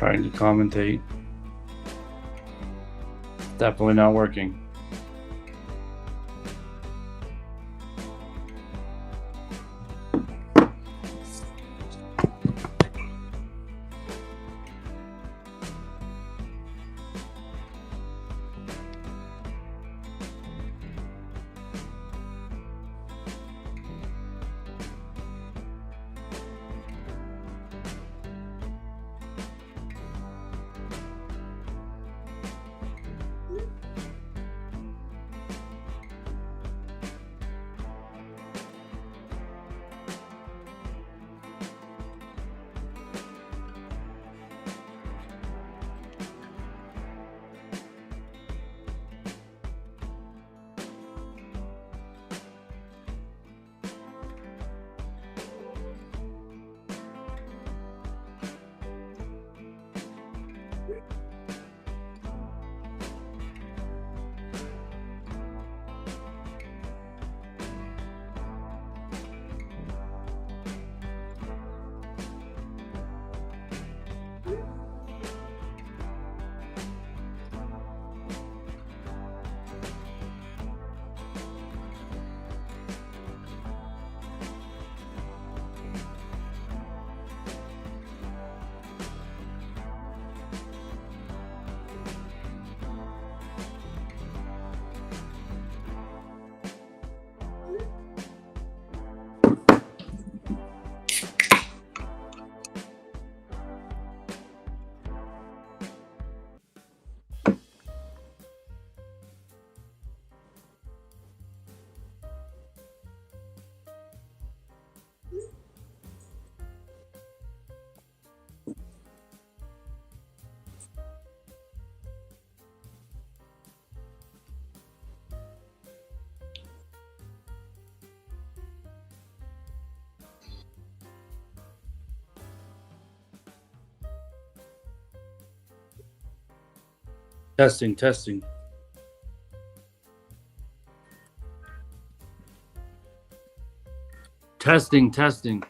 Trying to commentate. Definitely not working. Testing. Testing. Testing. Testing.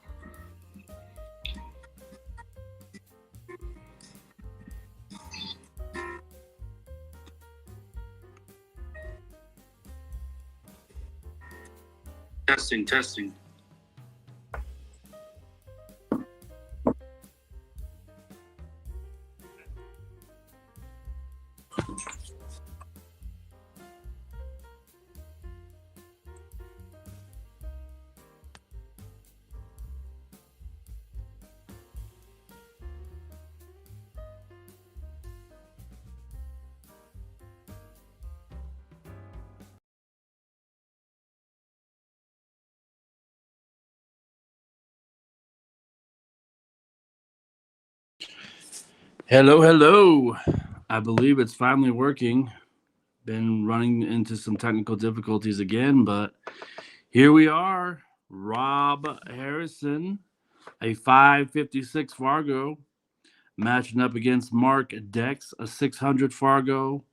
Hello, hello. I believe it's finally working. Been running into some technical difficulties again, but here we are. Rob Harrison, a 556 Fargo, matching up against Mark DEX, a 600 Fargo.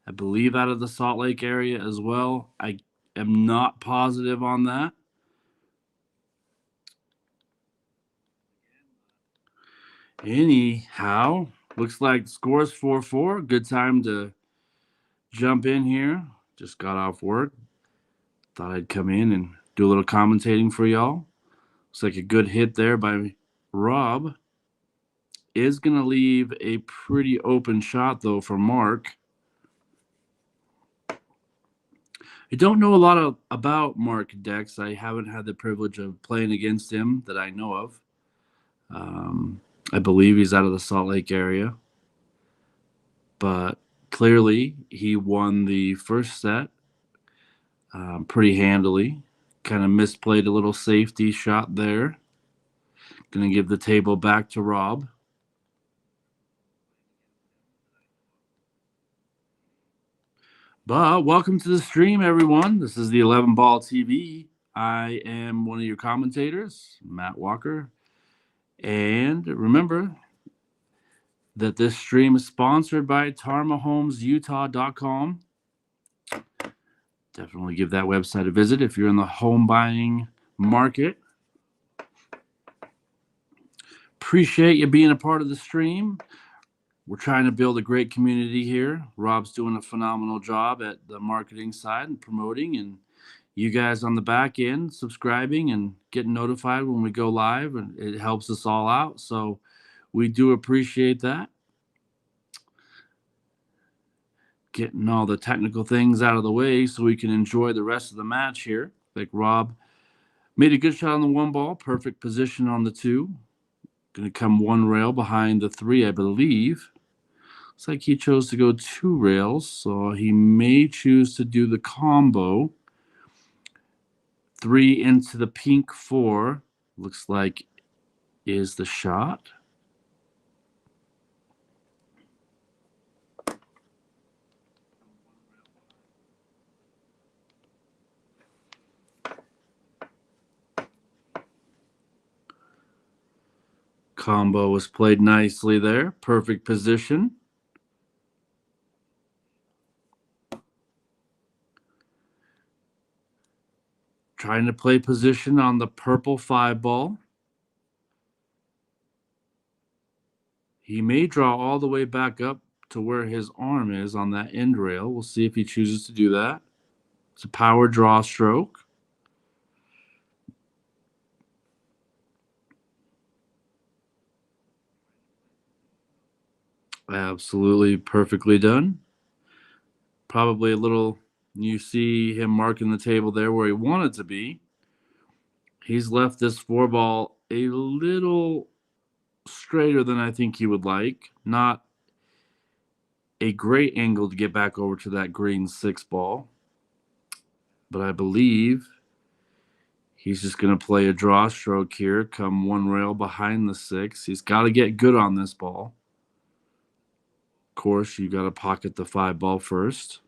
I believe out of the Salt Lake area as well. I am not positive on that. Anyhow, looks like the score is 4-4. Good time to jump in here. Just got off work. Thought I'd come in and do a little commentating for y'all. Looks like a good hit there by Rob. Is going to leave a pretty open shot, though, for Mark. I don't know a lot about Mark Dex. I haven't had the privilege of playing against him that I know of. I believe he's out of the Salt Lake area. But clearly, he won the first set pretty handily. Kind of misplayed a little safety shot there. Going to give the table back to Rob. But welcome to the stream, everyone. This is the 11 Ball TV. I am one of your commentators, Matt Walker. And remember that this stream is sponsored by TarmaHomesUtah.com. Definitely give that website a visit if you're in the home buying market. Appreciate you being a part of the stream. We're trying to build a great community here. Rob's doing a phenomenal job at the marketing side and promoting, and you guys on the back end subscribing and getting notified when we go live, and it helps us all out. So we do appreciate that. Getting all the technical things out of the way so we can enjoy the rest of the match here. Like Rob made a good shot on the one ball, perfect position on the two. Going to come one rail behind the three, I believe. Looks like he chose to go two rails, so he may choose to do the combo. Three into the pink four. Looks like is the shot. Combo was played nicely there. Perfect position. Trying to play position on the purple five ball. He may draw all the way back up to where his arm is on that end rail. We'll see if he chooses to do that. It's a power draw stroke. Absolutely perfectly done. Probably a little, you see him marking the table there where he wanted to be. He's left this four ball a little straighter than I think he would like. Not a great angle to get back over to that green six ball. But I believe he's just going to play a draw stroke here, come one rail behind the six. He's got to get good on this ball. Of course, you got to pocket the five ball first.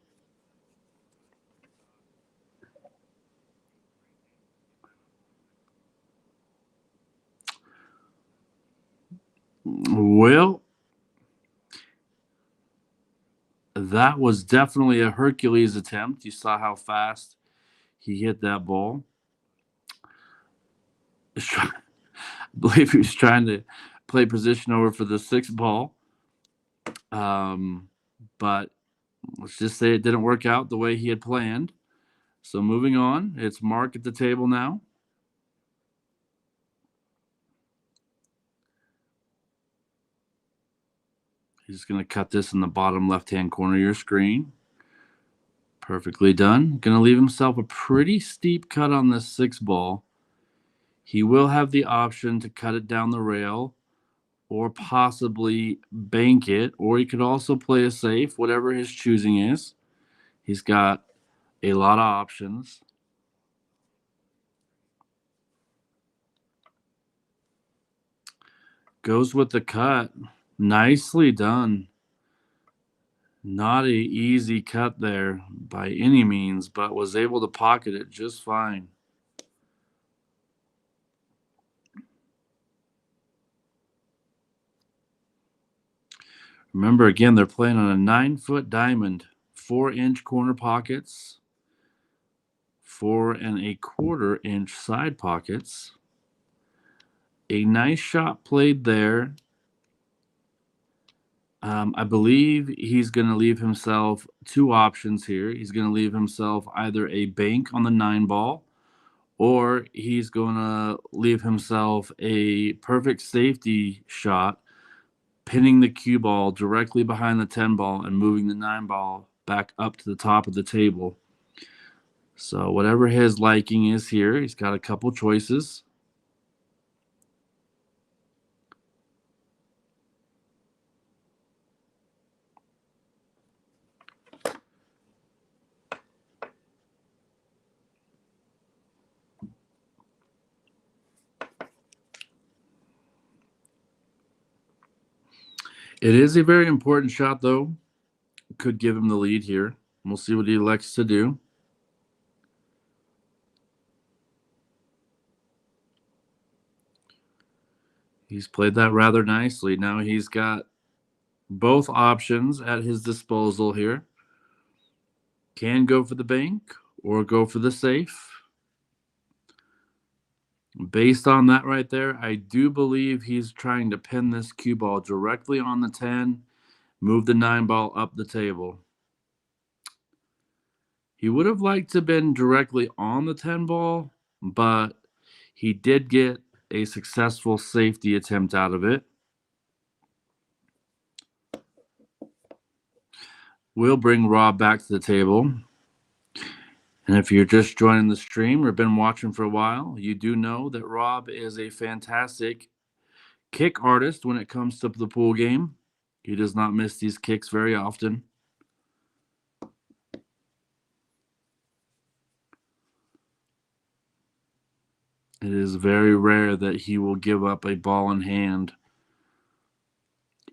Well, that was definitely a Hercules attempt. You saw how fast he hit that ball. I believe he was trying to play position over for the sixth ball. But let's just say it didn't work out the way he had planned. So moving on, it's Mark at the table now. He's going to cut this in the bottom left-hand corner of your screen. Perfectly done. Going to leave himself a pretty steep cut on this six ball. He will have the option to cut it down the rail or possibly bank it, or he could also play a safe, whatever his choosing is. He's got a lot of options. Goes with the cut. Nicely done. Not an easy cut there by any means, but was able to pocket it just fine. Remember, again, they're playing on a 9-foot diamond, 4-inch corner pockets, 4.25-inch side pockets. A nice shot played there. I believe he's going to leave himself two options here. He's going to leave himself either a bank on the 9 ball, or he's going to leave himself a perfect safety shot, pinning the cue ball directly behind the 10 ball and moving the 9 ball back up to the top of the table. So whatever his liking is here, he's got a couple choices. It is a very important shot, though. Could give him the lead here. We'll see what he elects to do. He's played that rather nicely. Now he's got both options at his disposal here. Can go for the bank or go for the safe. Based on that right there, I do believe he's trying to pin this cue ball directly on the 10 Move the 9 ball up the table. He would have liked to have been directly on the 10 ball, but he did get a successful safety attempt out of it. We'll bring Rob back to the table. And if you're just joining the stream or been watching for a while, you do know that Rob is a fantastic kick artist when it comes to the pool game. He does not miss these kicks very often. It is very rare that he will give up a ball in hand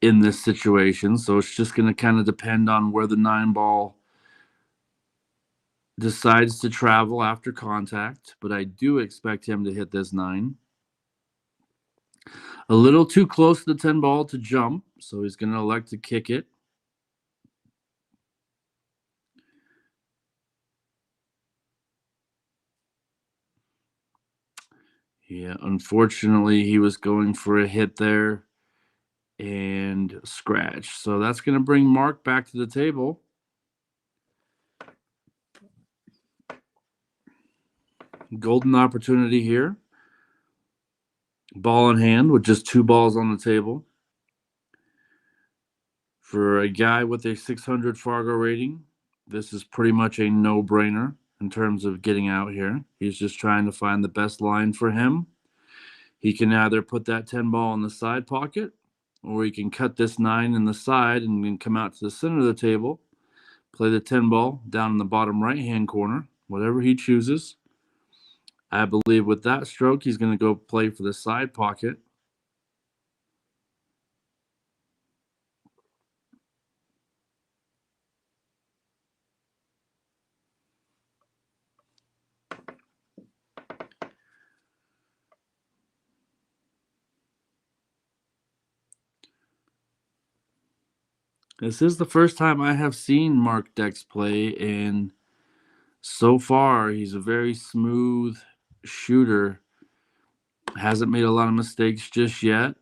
in this situation. So it's just going to kind of depend on where the 9 ball decides to travel after contact. But I do expect him to hit this 9. A little too close to the 10 ball to jump, so he's going to elect to kick it. Yeah, unfortunately, he was going for a hit there and scratch. So that's going to bring Mark back to the table. Golden opportunity here. Ball in hand with just 2 balls on the table. For a guy with a 600 Fargo rating, this is pretty much a no-brainer in terms of getting out here. He's just trying to find the best line for him. He can either put that 10 ball in the side pocket, or he can cut this 9 in the side and then come out to the center of the table, play the 10 ball down in the bottom right-hand corner, whatever he chooses. I believe with that stroke, he's going to go play for the side pocket. This is the first time I have seen Mark DEX play, and so far he's a very smooth shooter. Hasn't made a lot of mistakes just yet.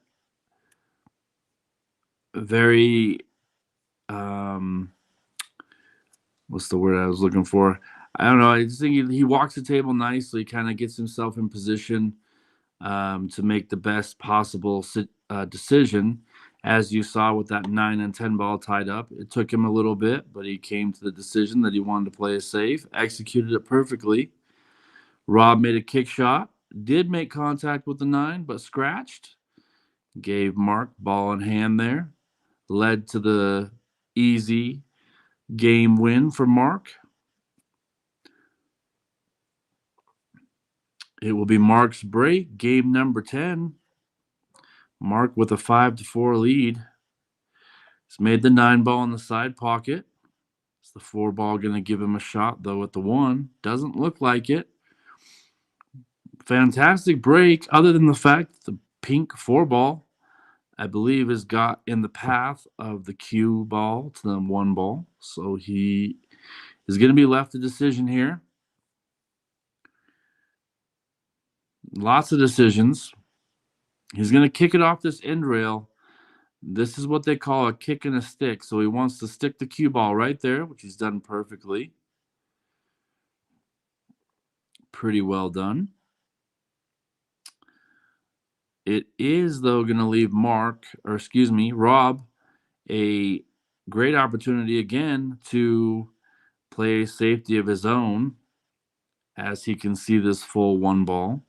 Very, what's the word I was looking for? I don't know. I just think he walks the table nicely, kind of gets himself in position to make the best possible decision. As you saw with that 9 and 10 ball tied up, it took him a little bit, but he came to the decision that he wanted to play it safe, executed it perfectly. Rob made a kick shot, did make contact with the 9, but scratched. Gave Mark ball in hand there, led to the easy game win for Mark. It will be Mark's break, game number 10. Mark with a 5-4 lead. He's made the 9 ball in the side pocket. Is the 4 ball going to give him a shot, though, at the 1? Doesn't look like it. Fantastic break, other than the fact the pink 4 ball, I believe, has got in the path of the cue ball to the 1 ball. So he is going to be left a decision here. Lots of decisions. He's going to kick it off this end rail. This is what they call a kick and a stick. So he wants to stick the cue ball right there, which he's done perfectly. Pretty well done. It is, though, going to leave Rob, a great opportunity again to play safety of his own, as he can see this full 1 ball.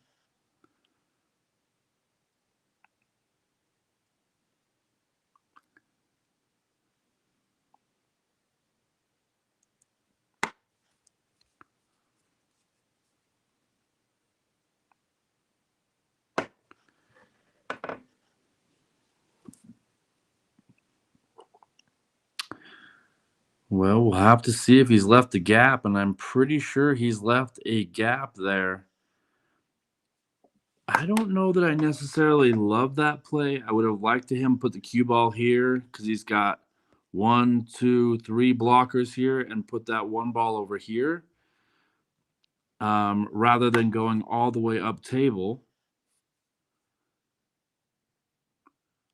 Well, we'll have to see if he's left a gap, and I'm pretty sure he's left a gap there. I don't know that I necessarily love that play. I would have liked to him put the cue ball here because he's got 1, 2, 3 blockers here and put that 1 ball over here, rather than going all the way up table.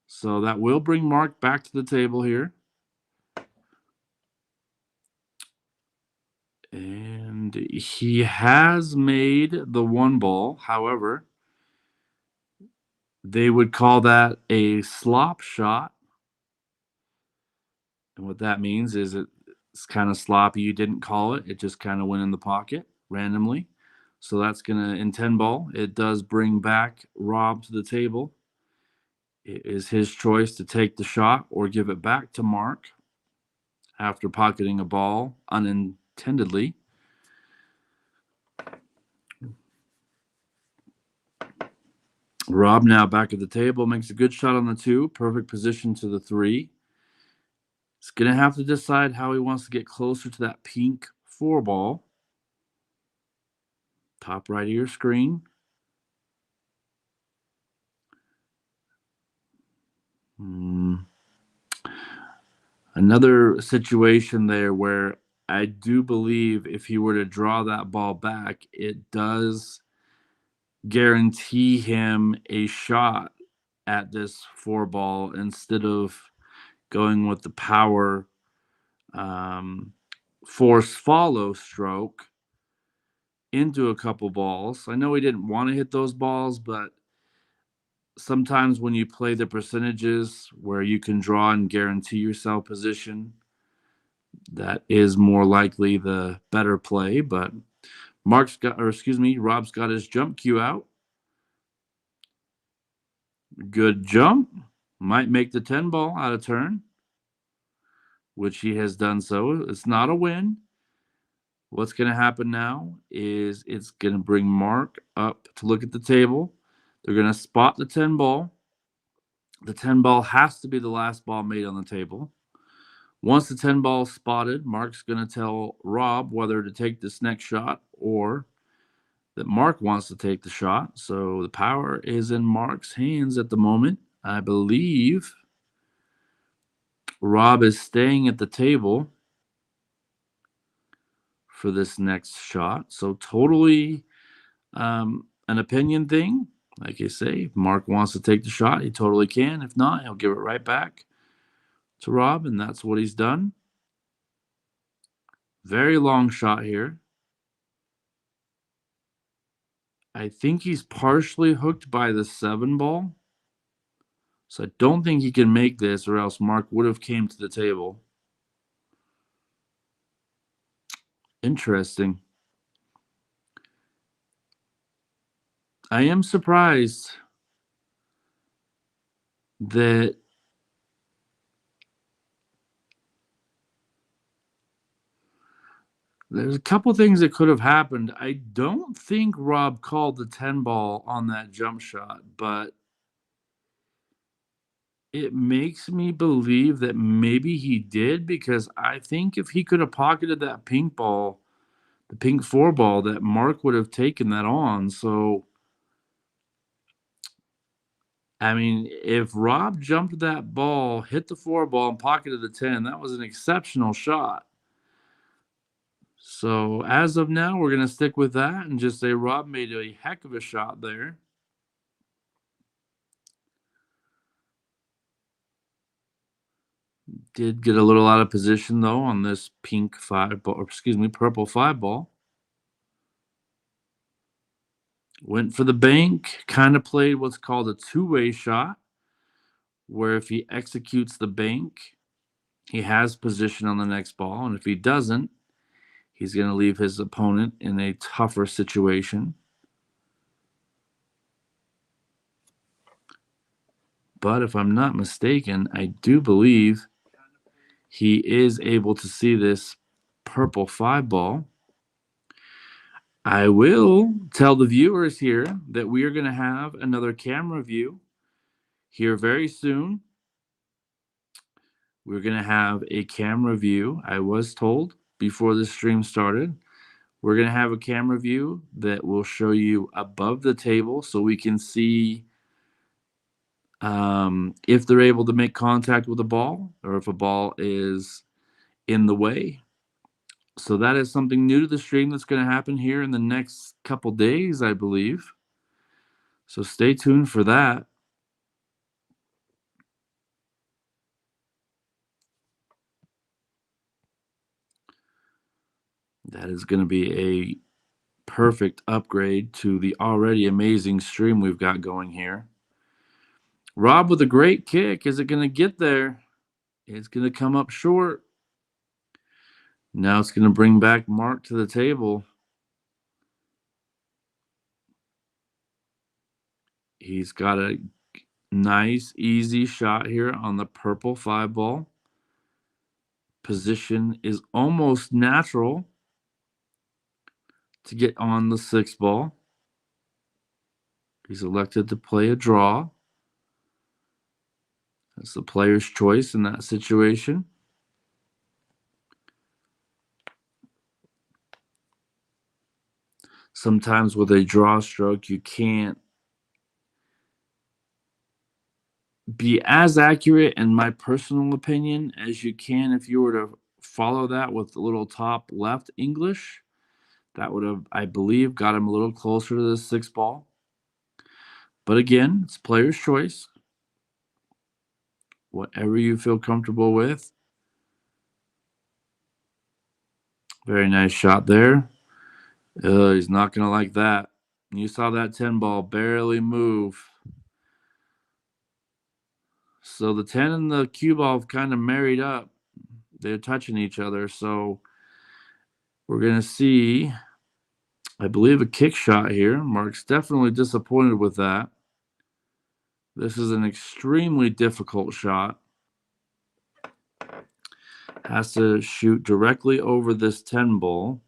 So that will bring Mark back to the table here. And he has made the one ball. However, they would call that a slop shot. And what that means is it's kind of sloppy. You didn't call it. It just kind of went in the pocket randomly. So that's going to, in 10 ball, it does bring back Rob to the table. It is his choice to take the shot or give it back to Mark after pocketing a ball unintendedly. Rob now back at the table, makes a good shot on the 2, perfect position to the 3. He's going to have to decide how he wants to get closer to that pink 4 ball. Top right of your screen. Another situation there where I do believe if he were to draw that ball back, it does guarantee him a shot at this 4 ball instead of going with the power force follow stroke into a couple balls. I know he didn't want to hit those balls, but sometimes when you play the percentages where you can draw and guarantee yourself position, that is more likely the better play. But Rob's got his jump cue out. Good jump. Might make the 10 ball out of turn, which he has done so. It's not a win. What's going to happen now is it's going to bring Mark up to look at the table. They're going to spot the 10 ball. The 10 ball has to be the last ball made on the table. Once the 10 ball is spotted, Mark's going to tell Rob whether to take this next shot or that Mark wants to take the shot. So the power is in Mark's hands at the moment. I believe Rob is staying at the table for this next shot. So totally an opinion thing. Like I say, if Mark wants to take the shot, he totally can. If not, he'll give it right back to Rob, and that's what he's done. Very long shot here. I think he's partially hooked by the 7 ball. So I don't think he can make this, or else Mark would have came to the table. Interesting. I am surprised that there's a couple things that could have happened. I don't think Rob called the 10 ball on that jump shot, but it makes me believe that maybe he did, because I think if he could have pocketed that pink ball, the pink 4 ball, that Mark would have taken that on. So, I mean, if Rob jumped that ball, hit the 4 ball, and pocketed the 10, that was an exceptional shot. So as of now, we're going to stick with that and just say Rob made a heck of a shot there. Did get a little out of position, though, on this pink 5 ball, purple 5 ball. Went for the bank, kind of played what's called a two-way shot, where if he executes the bank, he has position on the next ball. And if he doesn't, he's going to leave his opponent in a tougher situation. But if I'm not mistaken, I do believe he is able to see this purple 5 ball. I will tell the viewers here that we are going to have another camera view here very soon. We're going to have a camera view. I was told before the stream started, we're going to have a camera view that will show you above the table so we can see if they're able to make contact with a ball or if a ball is in the way. So that is something new to the stream that's going to happen here in the next couple days, I believe. So stay tuned for that. That is going to be a perfect upgrade to the already amazing stream we've got going here. Rob with a great kick. Is it going to get there? It's going to come up short. Now it's going to bring back Mark to the table. He's got a nice, easy shot here on the purple 5 ball. Position is almost natural to get on the 6 ball. He's elected to play a draw. That's the player's choice in that situation. Sometimes with a draw stroke, you can't be as accurate, in my personal opinion, as you can if you were to follow that with a little top left English. That would have, I believe, got him a little closer to the 6 ball. But again, it's player's choice. Whatever you feel comfortable with. Very nice shot there. He's not going to like that. You saw that 10 ball barely move. So the 10 and the cue ball have kind of married up. They're touching each other. So we're going to see, I believe, a kick shot here. Mark's definitely disappointed with that. This is an extremely difficult shot. Has to shoot directly over this 10 ball.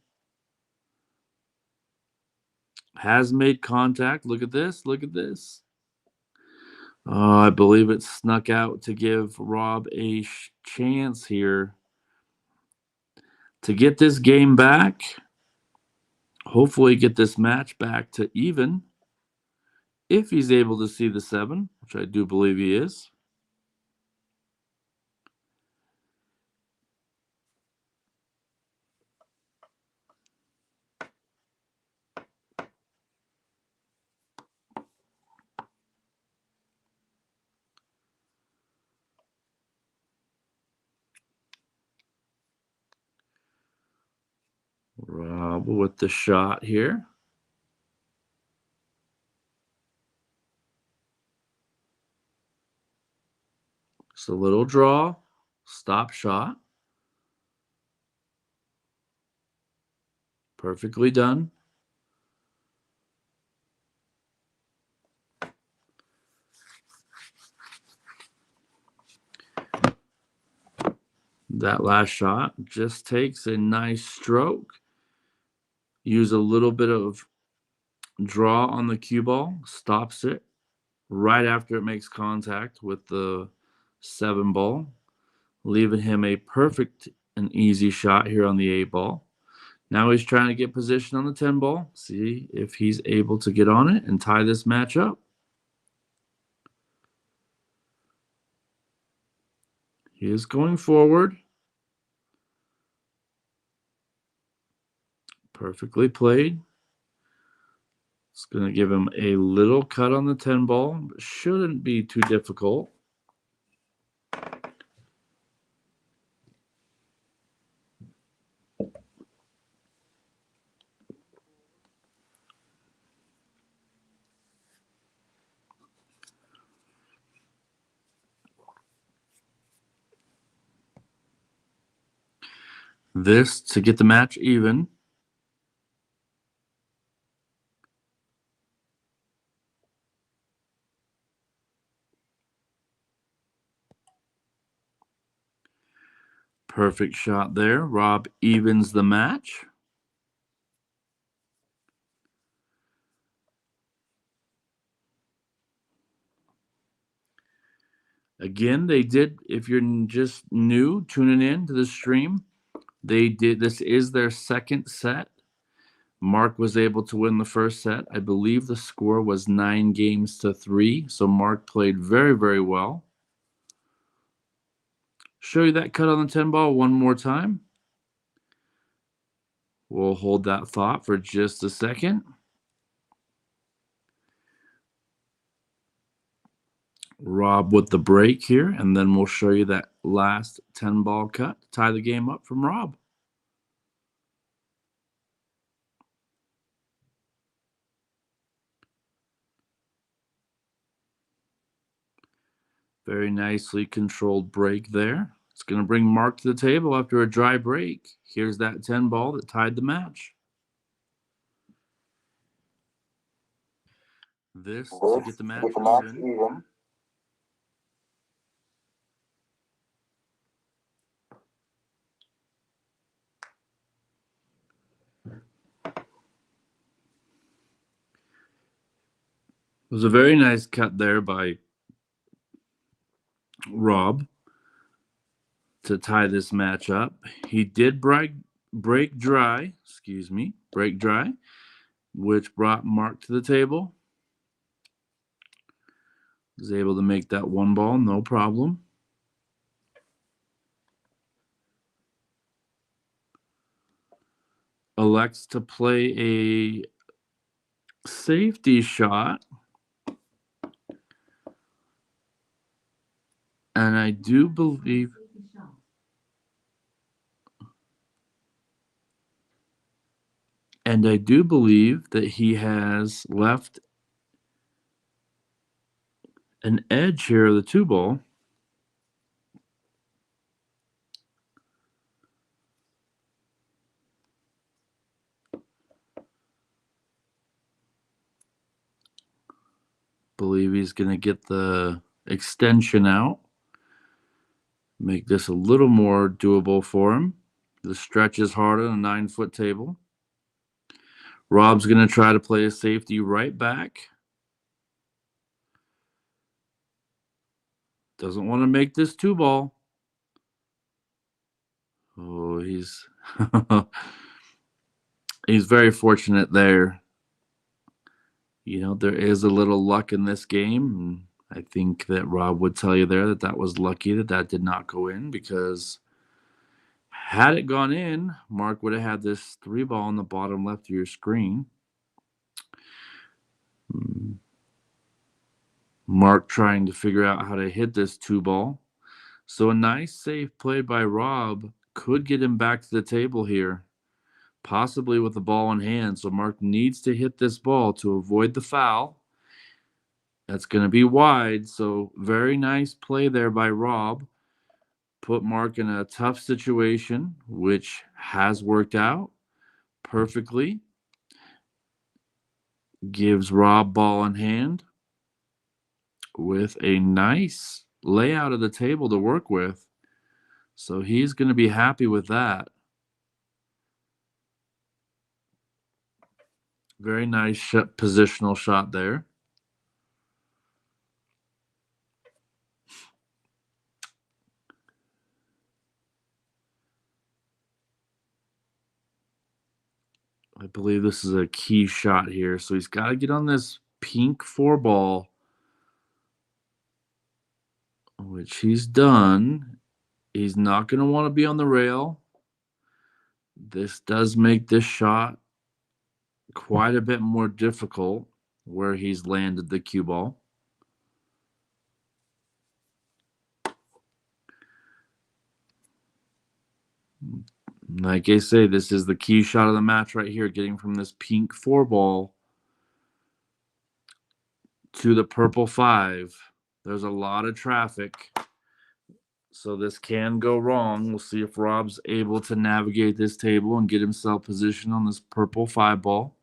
Has made contact. Look at this. Look at this. I believe it snuck out to give Rob a chance here to get this game back. Hopefully get this match back to even. If he's able to see the 7, which I do believe he is. Rob with the shot here. It's a little draw, stop shot. Perfectly done. That last shot just takes a nice stroke. Use a little bit of draw on the cue ball, stops it right after it makes contact with the 7 ball, leaving him a perfect and easy shot here on the 8 ball. Now he's trying to get position on the 10 ball, see if he's able to get on it and tie this match up. He is going forward. Perfectly played. It's going to give him a little cut on the 10 ball, but shouldn't be too difficult. This to get the match even. Perfect shot there. Rob evens the match. Again, they did, if you're just new tuning in to the stream, this is their second set. Mark was able to win the first set. I believe the score was 9-3. So Mark played very, very well. Show you that cut on the 10 ball one more time. We'll hold that thought for just a second. Rob with the break here, and then we'll show you that last 10-ball cut to tie the game up from Rob. Very nicely controlled break there. It's going to bring Mark to the table after a dry break. Here's that 10 ball that tied the match. This to get the match even. It was a very nice cut there by Rob to tie this match up. He did break dry, which brought Mark to the table. Was able to make that one ball, no problem. Elects to play a safety shot. And I do believe that he has left an edge here of the 2 ball. Believe he's going to get the extension out. Make this a little more doable for him. The stretch is hard on a 9-foot table. Rob's going to try to play a safety right back. Doesn't want to make this 2 ball. Oh, he's he's very fortunate there. You know, there is a little luck in this game. I think that Rob would tell you there that was lucky that did not go in, because had it gone in, Mark would have had this 3 ball on the bottom left of your screen. Mark trying to figure out how to hit this 2 ball. So a nice save play by Rob could get him back to the table here, possibly with the ball in hand. So Mark needs to hit this ball to avoid the foul. That's going to be wide. So very nice play there by Rob. Put Mark in a tough situation, which has worked out perfectly. Gives Rob ball in hand with a nice layout of the table to work with. So he's going to be happy with that. Very nice positional shot there. I believe this is a key shot here. So he's got to get on this pink 4 ball, which he's done. He's not going to want to be on the rail. This does make this shot quite a bit more difficult where he's landed the cue ball. Like I say, this is the key shot of the match right here, getting from this pink 4 ball to the purple 5. There's a lot of traffic, so this can go wrong. We'll see if Rob's able to navigate this table and get himself positioned on this purple 5 ball.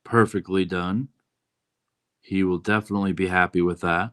Perfectly done. He will definitely be happy with that.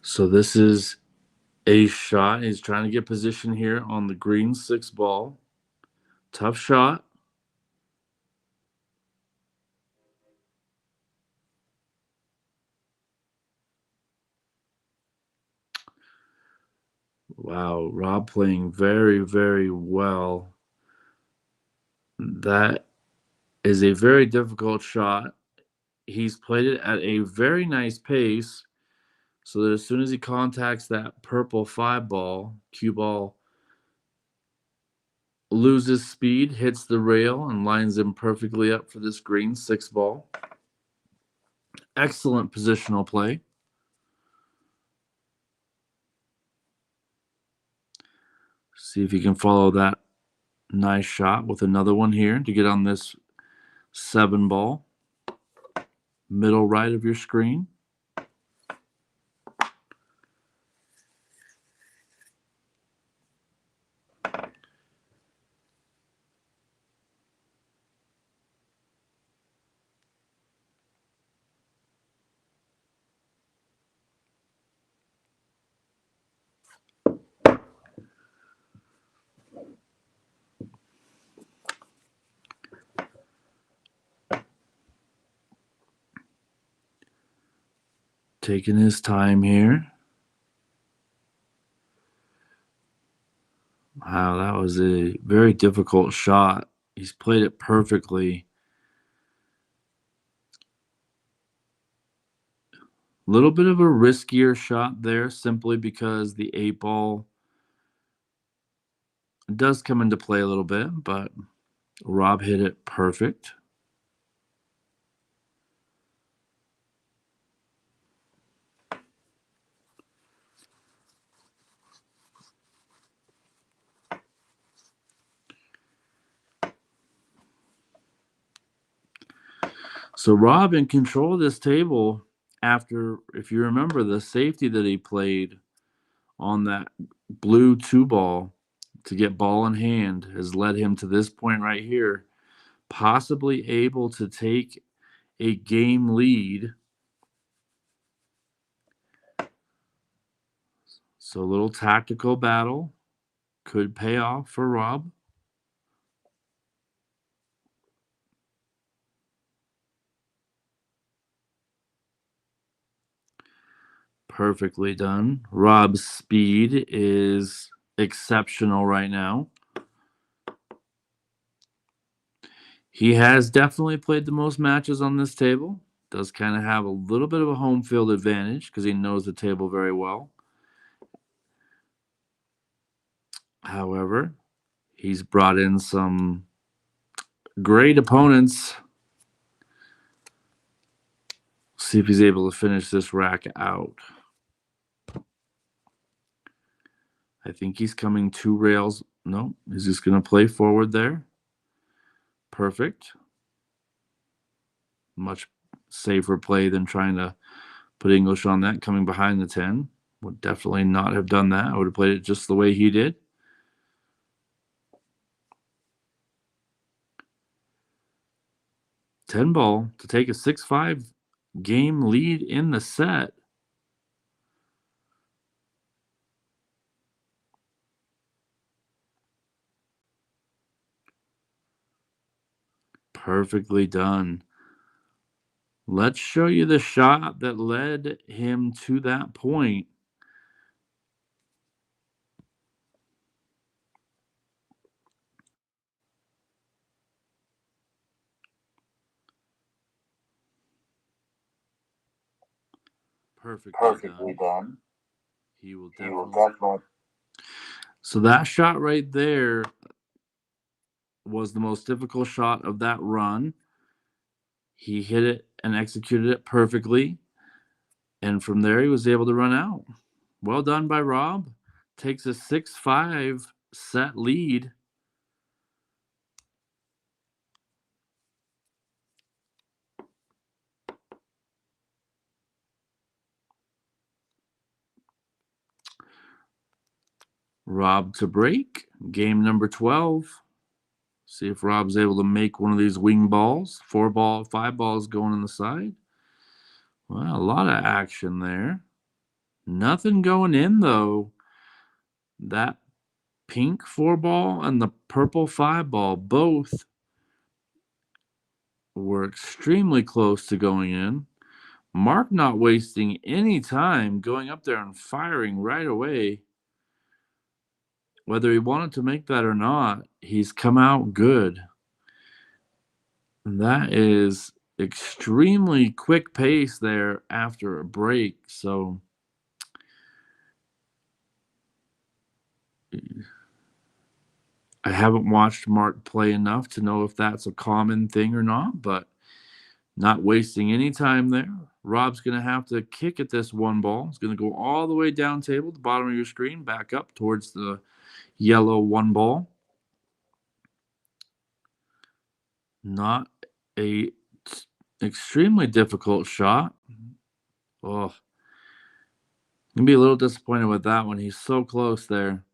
So this is a shot. He's trying to get position here on the green 6 ball. Tough shot. Wow, Rob playing very, very well. That is a very difficult shot. He's played it at a very nice pace so that as soon as he contacts that purple 5 ball, cue ball loses speed, hits the rail, and lines him perfectly up for this green 6 ball. Excellent positional play. See if he can follow that nice shot with another one here to get on this 7 ball. Middle right of your screen. Taking his time here. Wow, that was a very difficult shot. He's played it perfectly. A little bit of a riskier shot there simply because the 8 ball does come into play a little bit, but Rob hit it perfect. So Rob in control of this table after, if you remember, the safety that he played on that blue 2 ball to get ball in hand has led him to this point right here, possibly able to take a game lead. So a little tactical battle could pay off for Rob. Perfectly done. Rob's speed is exceptional right now. He has definitely played the most matches on this table. Does kind of have a little bit of a home field advantage because he knows the table very well. However, he's brought in some great opponents. See if he's able to finish this rack out. I think he's coming 2 rails. No, he's just going to play forward there. Perfect. Much safer play than trying to put English on that coming behind the 10. Would definitely not have done that. I would have played it just the way he did. Ten ball to take a 6-5 game lead in the set. Perfectly done. Let's show you the shot that led him to that point. Perfectly done. He will definitely. So that shot right there was the most difficult shot of that run. He hit it and executed it perfectly. And from there, he was able to run out. Well done by Rob. Takes a 6-5 set lead. Rob to break. Game number 12. See if Rob's able to make one of these wing balls. 4 ball, 5 balls going on the side. Well, a lot of action there. Nothing going in, though. That pink 4 ball and the purple 5 ball both were extremely close to going in. Mark not wasting any time going up there and firing right away. whether he wanted to make that or not, he's come out good. And that is extremely quick pace there after a break. So I haven't watched Mark play enough to know if that's a common thing or not, but not wasting any time there. Rob's going to have to kick at this one ball. It's going to go all the way down table, the bottom of your screen, back up towards the yellow one ball. Not a extremely difficult shot. Oh, gonna be a little disappointed with that one. He's so close there.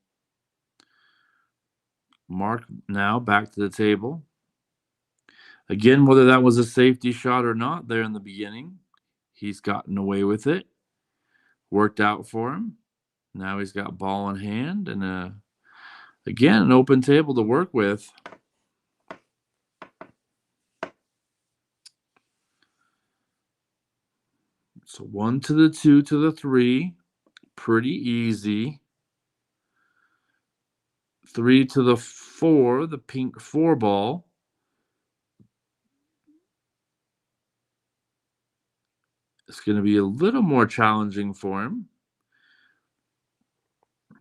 Mark now back to the table. Again, whether that was a safety shot or not there in the beginning, he's gotten away with it. Worked out for him. Now he's got ball in hand and again, an open table to work with. So 1 to the 2 to the 3. Pretty easy. 3 to the 4, the pink 4 ball. It's going to be a little more challenging for him.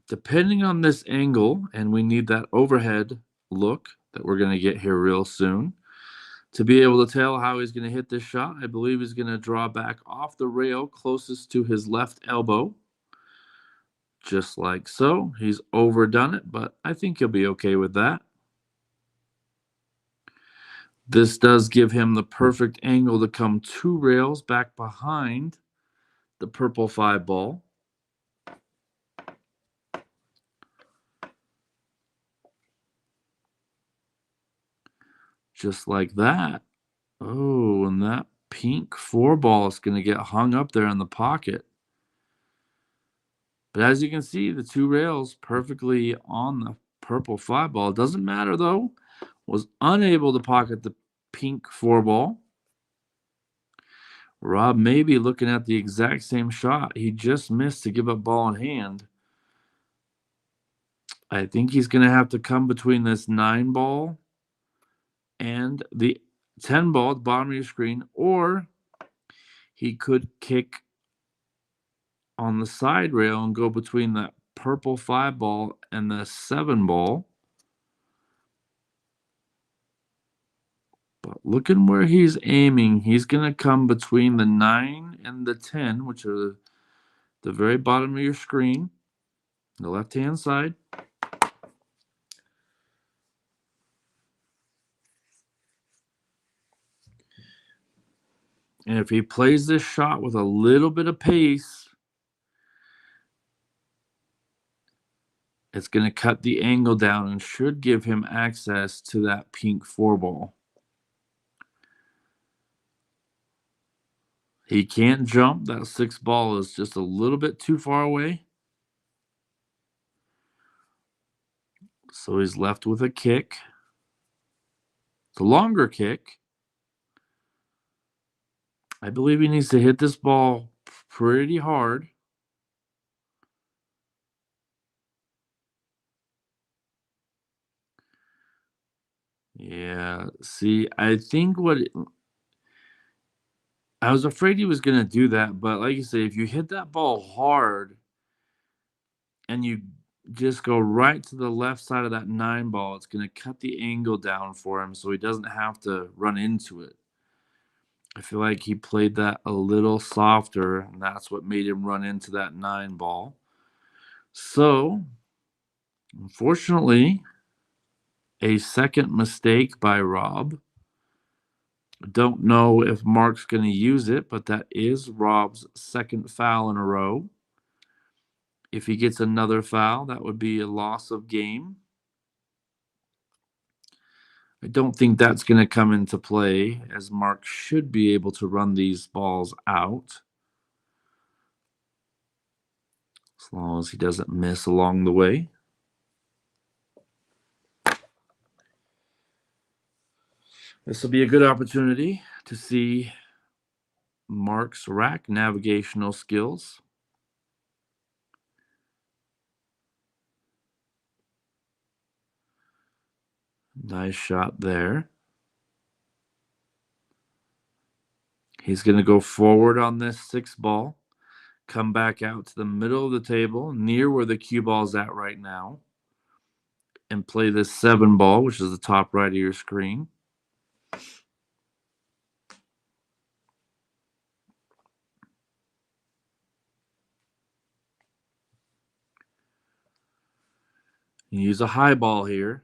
Depending on this angle, and we need that overhead look that we're going to get here real soon, to be able to tell how he's going to hit this shot. I believe he's going to draw back off the rail closest to his left elbow. Just like so. He's overdone it, but I think he'll be okay with that. This does give him the perfect angle to come 2 rails back behind the purple 5 ball. Just like that. Oh, and that pink 4 ball is going to get hung up there in the pocket. But as you can see, the 2 rails perfectly on the purple 5 ball. Doesn't matter, though. Was unable to pocket the pink 4 ball. Rob may be looking at the exact same shot. He just missed to give up ball in hand. I think he's going to have to come between this 9 ball and the 10 ball at the bottom of your screen, or he could kick on the side rail and go between that purple 5 ball and the 7 ball. But looking where he's aiming, he's going to come between the 9 and the 10, which are the very bottom of your screen, the left-hand side. And if he plays this shot with a little bit of pace, it's going to cut the angle down and should give him access to that pink 4 ball. He can't jump. That 6 ball is just a little bit too far away. So he's left with a kick. It's a longer kick. I believe he needs to hit this ball pretty hard. Yeah, see, I think I was afraid he was going to do that, but like you say, if you hit that ball hard and you just go right to the left side of that 9 ball, it's going to cut the angle down for him so he doesn't have to run into it. I feel like he played that a little softer, and that's what made him run into that 9 ball. So, unfortunately, a second mistake by Rob. Don't know if Mark's going to use it, but that is Rob's second foul in a row. If he gets another foul, that would be a loss of game. I don't think that's going to come into play, as Mark should be able to run these balls out, as long as he doesn't miss along the way. This will be a good opportunity to see Mark's rack navigational skills. Nice shot there. He's going to go forward on this 6 ball, come back out to the middle of the table, near where the cue ball's at right now, and play this 7 ball, which is the top right of your screen. You use a high ball here.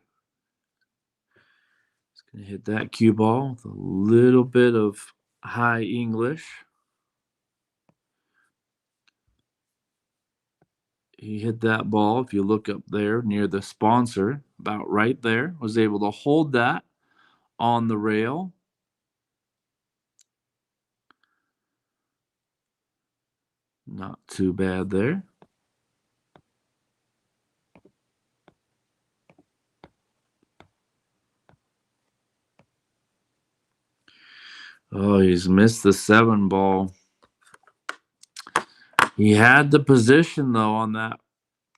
It's going to hit that cue ball with a little bit of high English. He hit that ball, if you look up there near the sponsor, about right there, was able to hold that on the rail. Not too bad there. Oh, he's missed the 7 ball. He had the position, though, on that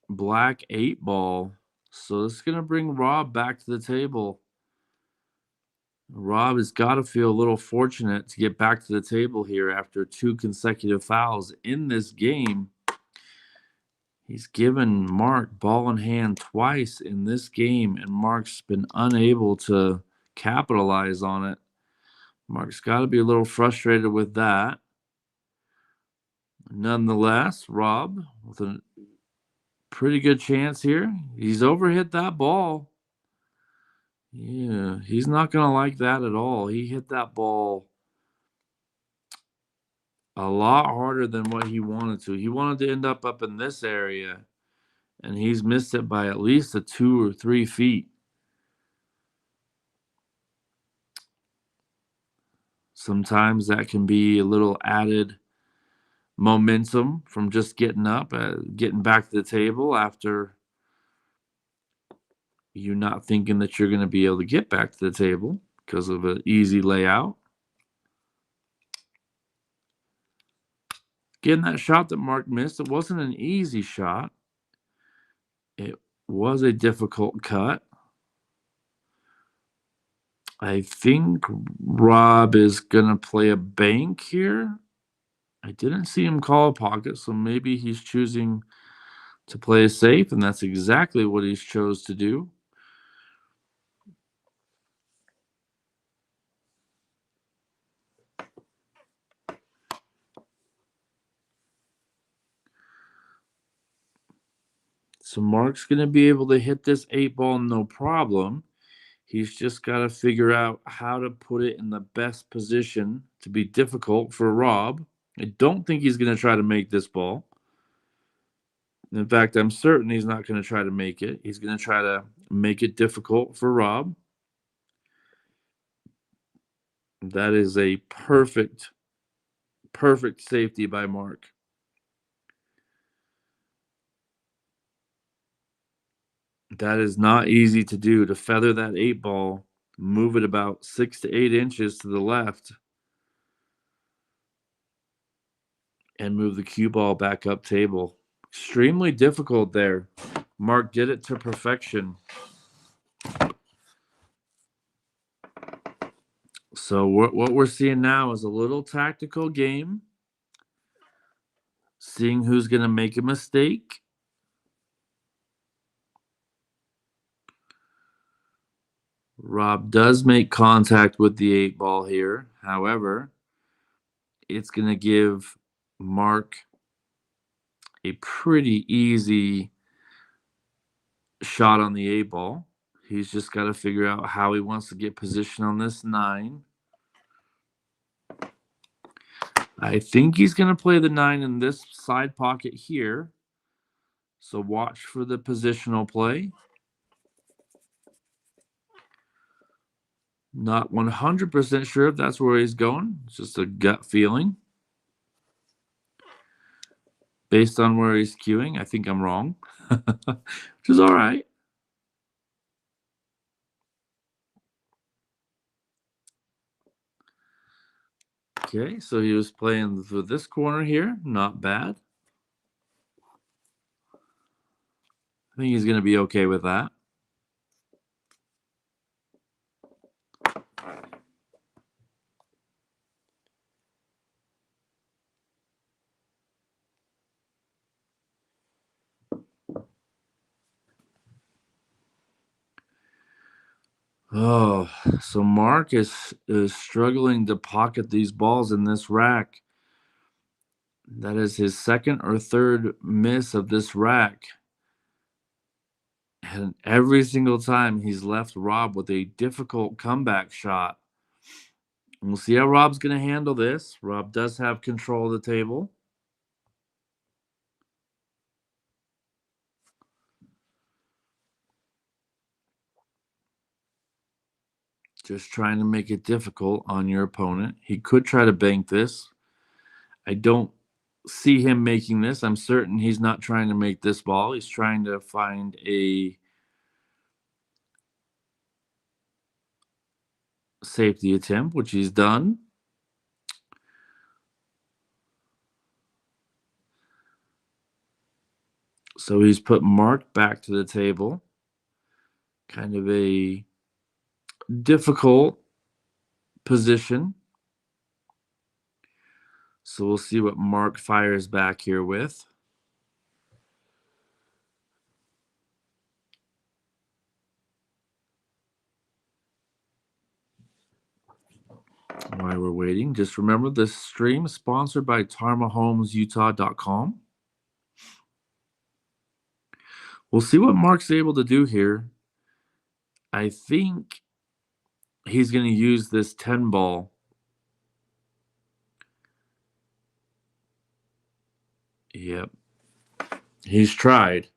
black 8 ball. So it's going to bring Rob back to the table. Rob has got to feel a little fortunate to get back to the table here after 2 consecutive fouls in this game. He's given Mark ball in hand twice in this game, and Mark's been unable to capitalize on it. Mark's got to be a little frustrated with that. Nonetheless, Rob with a pretty good chance here. He's overhit that ball. Yeah, he's not going to like that at all. He hit that ball a lot harder than what he wanted to. He wanted to end up in this area, and he's missed it by at least 2 or 3 feet. Sometimes that can be a little added momentum from just getting up, getting back to the table after you not thinking that you're going to be able to get back to the table because of an easy layout. Getting that shot that Mark missed, it wasn't an easy shot. It was a difficult cut. I think Rob is going to play a bank here. I didn't see him call a pocket, so maybe he's choosing to play safe, and that's exactly what he's chose to do. So Mark's going to be able to hit this 8 ball no problem. He's just got to figure out how to put it in the best position to be difficult for Rob. I don't think he's going to try to make this ball. In fact, I'm certain he's not going to try to make it. He's going to try to make it difficult for Rob. That is a perfect safety by Mark. That is not easy to do, to feather that 8 ball, move it about 6 to 8 inches to the left, and move the cue ball back up table. Extremely difficult there. Mark did it to perfection. So what we're seeing now is a little tactical game, seeing who's going to make a mistake. Rob does make contact with the 8 ball here. However, it's going to give Mark a pretty easy shot on the 8 ball. He's just got to figure out how he wants to get position on this 9. I think he's going to play the 9 in this side pocket here. So watch for the positional play. Not 100% sure if that's where he's going. It's just a gut feeling. Based on where he's cueing, I think I'm wrong, which is all right. Okay, so he was playing for this corner here. Not bad. I think he's going to be okay with that. Oh, so Mark is struggling to pocket these balls in this rack. That is his second or third miss of this rack. And every single time he's left Rob with a difficult comeback shot. And we'll see how Rob's going to handle this. Rob does have control of the table. Just trying to make it difficult on your opponent. He could try to bank this. I don't see him making this. I'm certain he's not trying to make this ball. He's trying to find a safety attempt, which he's done. So he's put Mark back to the table. Kind of a difficult position. So we'll see what Mark fires back here with. While we're waiting, just remember this stream is sponsored by TarmaHomesUtah.com. We'll see what Mark's able to do here. I think he's going to use this 10 ball. Yep. He's tried.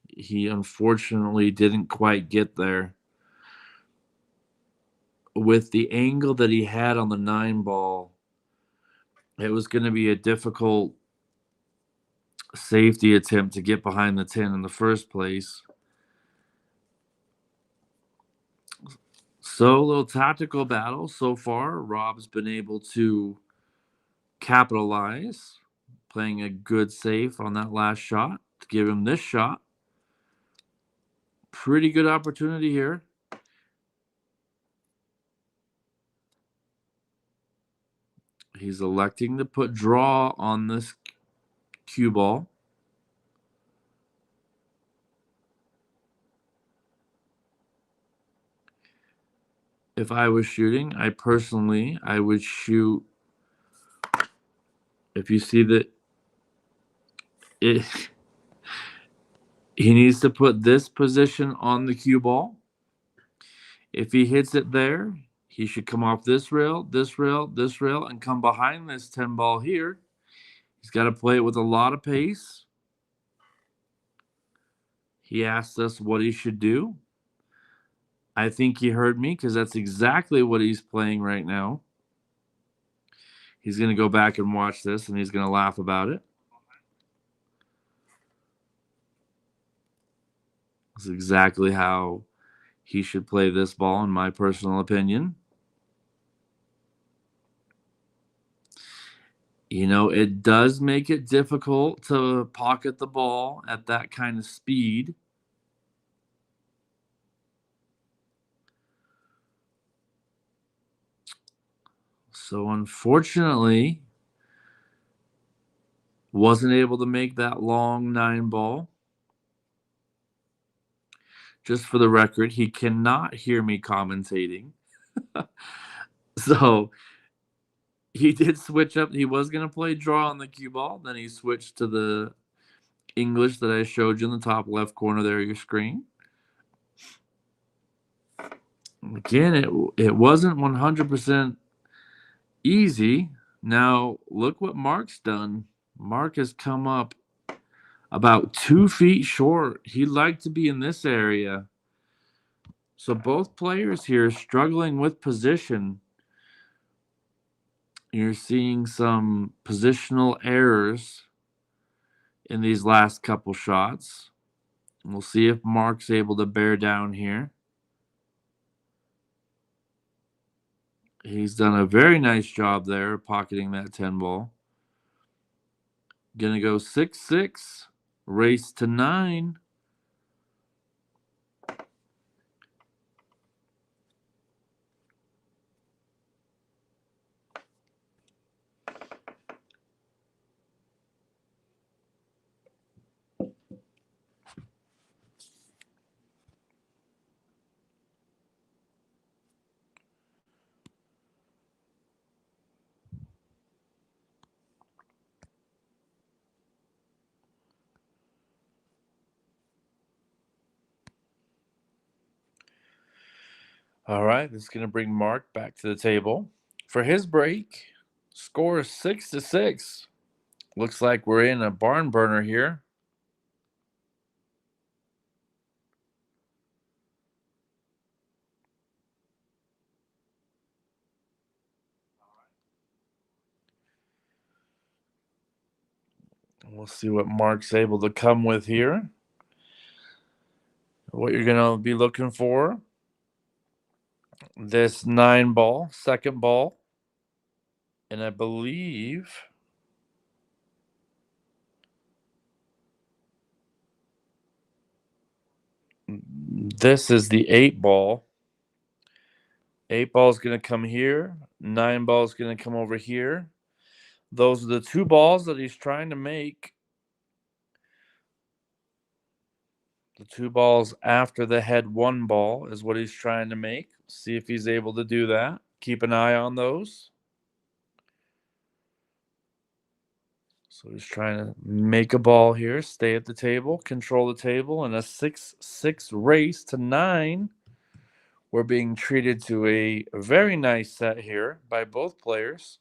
He unfortunately didn't quite get there. With the angle that he had on the 9 ball, it was going to be a difficult safety attempt to get behind the 10 in the first place. So, a little tactical battle so far. Rob's been able to capitalize, playing a good safe on that last shot to give him this shot. Pretty good opportunity here. He's electing to put draw on this cue ball. If I was shooting, I would shoot. If you see that it, he needs to put this position on the cue ball. If he hits it there, he should come off this rail, this rail, this rail, and come behind this 10 ball here. He's got to play it with a lot of pace. He asked us what he should do. I think he heard me because that's exactly what he's playing right now. He's going to go back and watch this, and he's going to laugh about it. That's exactly how he should play this ball, in my personal opinion. You know, it does make it difficult to pocket the ball at that kind of speed. So unfortunately, wasn't able to make that long 9 ball. Just for the record, he cannot hear me commentating. So he did switch up. He was going to play draw on the cue ball. Then he switched to the English that I showed you in the top left corner there of your screen. Again, it wasn't 100% easy. Now, look what Mark's done. Mark has come up about 2 feet short. He'd like to be in this area. So both players here struggling with position. You're seeing some positional errors in these last couple shots. We'll see if Mark's able to bear down here. He's done a very nice job there pocketing that 10 ball. Gonna go 6-6, race to 9. All right, this is going to bring Mark back to the table. For his break, score is 6-6. Looks like we're in a barn burner here. We'll see what Mark's able to come with here. What you're going to be looking for. This 9 ball, second ball. And I believe this is the 8 ball. 8 ball is going to come here. 9 ball is going to come over here. Those are the 2 balls that he's trying to make. The 2 balls after the head 1 ball is what he's trying to make. See if he's able to do that. Keep an eye on those. So he's trying to make a ball here, stay at the table, control the table, and a 6-6 race to 9. We're being treated to a very nice set here by both players.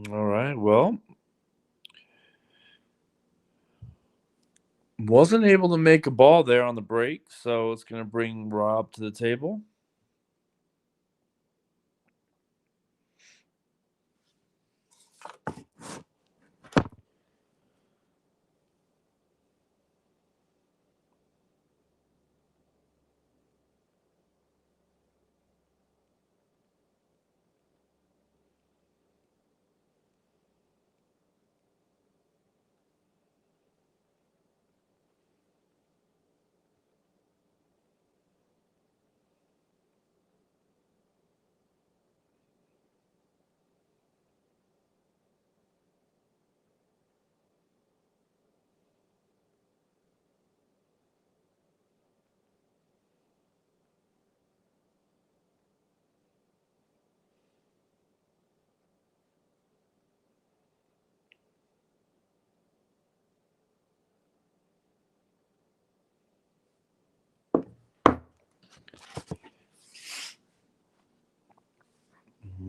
All right, well, wasn't able to make a ball there on the break, so it's going to bring Rob to the table.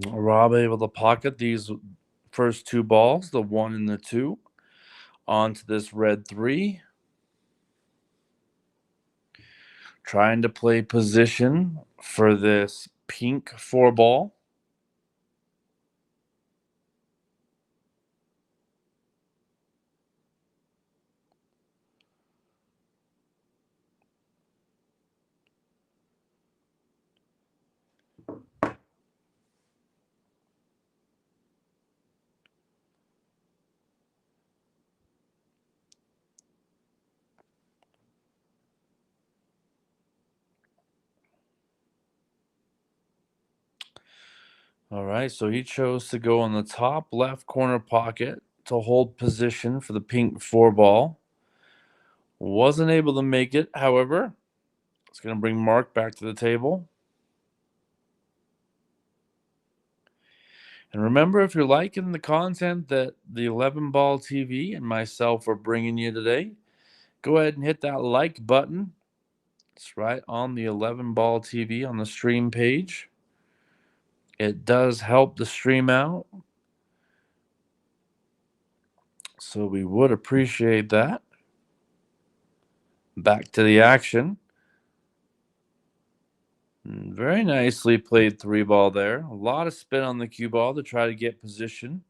Rob able to pocket these first 2 balls, the 1 and the 2, onto this red 3. Trying to play position for this pink 4 ball. All right, so he chose to go in the top left corner pocket to hold position for the pink 4 ball. Wasn't able to make it, however. It's going to bring Mark back to the table. And remember, if you're liking the content that the 11 Ball TV and myself are bringing you today, go ahead and hit that like button. It's right on the 11 Ball TV on the stream page. It does help the stream out, so we would appreciate that. Back to the action. Very nicely played 3 ball there. A lot of spin on the cue ball to try to get position.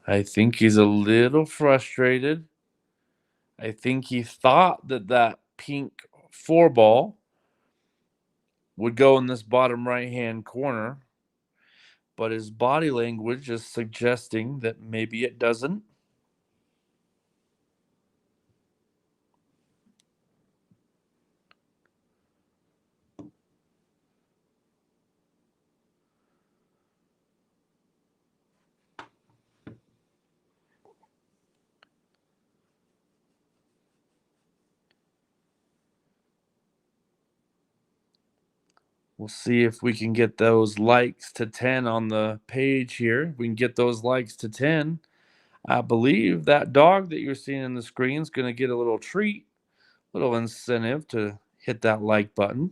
I think he's a little frustrated. I think he thought that pink 4 ball would go in this bottom right-hand corner, but his body language is suggesting that maybe it doesn't. We'll see if we can get those likes to 10 on the page here. If we can get those likes to 10, I believe that dog that you're seeing on the screen is going to get a little treat, little incentive to hit that like button.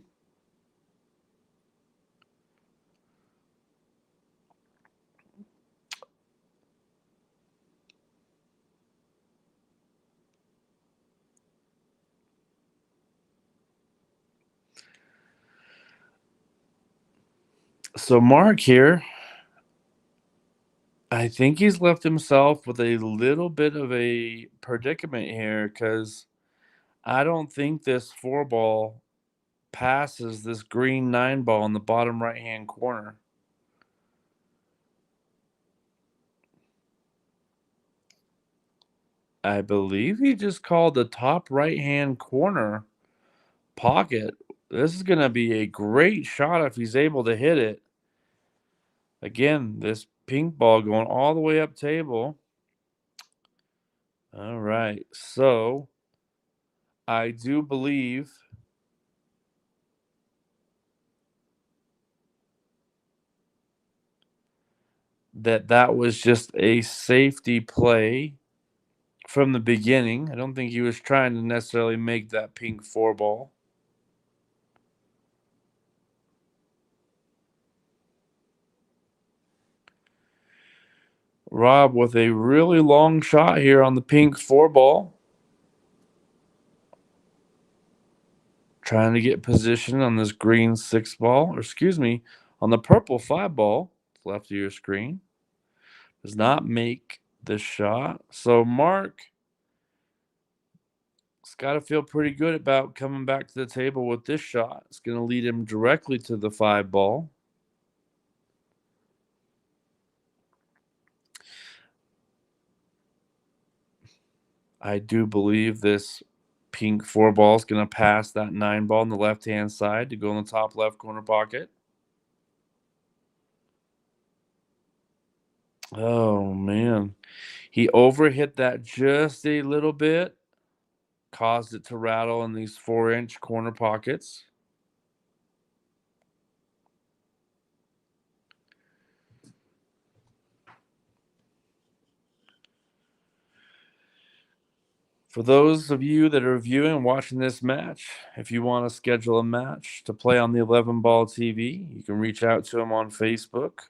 So Mark here, I think he's left himself with a little bit of a predicament here because I don't think this 4 ball passes this green 9 ball in the bottom right hand corner. I believe he just called the top right hand corner pocket. This is going to be a great shot if he's able to hit it. Again, this pink ball going all the way up table. All right. So I do believe that was just a safety play from the beginning. I don't think he was trying to necessarily make that pink 4 ball. Rob with a really long shot here on the pink 4 ball. Trying to get position on this green 6 ball, or excuse me, on the purple 5 ball, left of your screen. Does not make the shot. So Mark has got to feel pretty good about coming back to the table with this shot. It's going to lead him directly to the 5 ball. I do believe this pink 4 ball is going to pass that 9 ball on the left-hand side to go in the top left corner pocket. Oh, man. He overhit that just a little bit, caused it to rattle in these 4-inch corner pockets. For those of you that are viewing and watching this match, if you want to schedule a match to play on the 11 Ball TV, you can reach out to him on Facebook.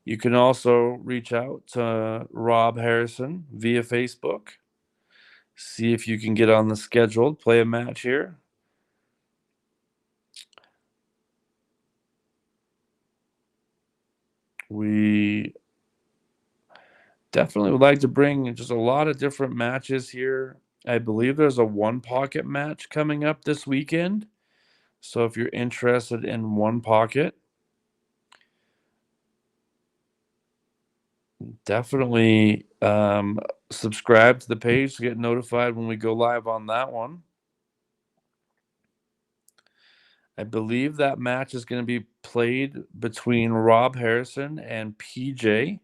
You can also reach out to Rob Harrison via Facebook. See if you can get on the schedule, play a match here. We definitely would like to bring just a lot of different matches here. I believe there's a 1 pocket match coming up this weekend. So if you're interested in 1 pocket, definitely subscribe to the page to get notified when we go live on that one. I believe that match is going to be played between Rob Harrison and PJ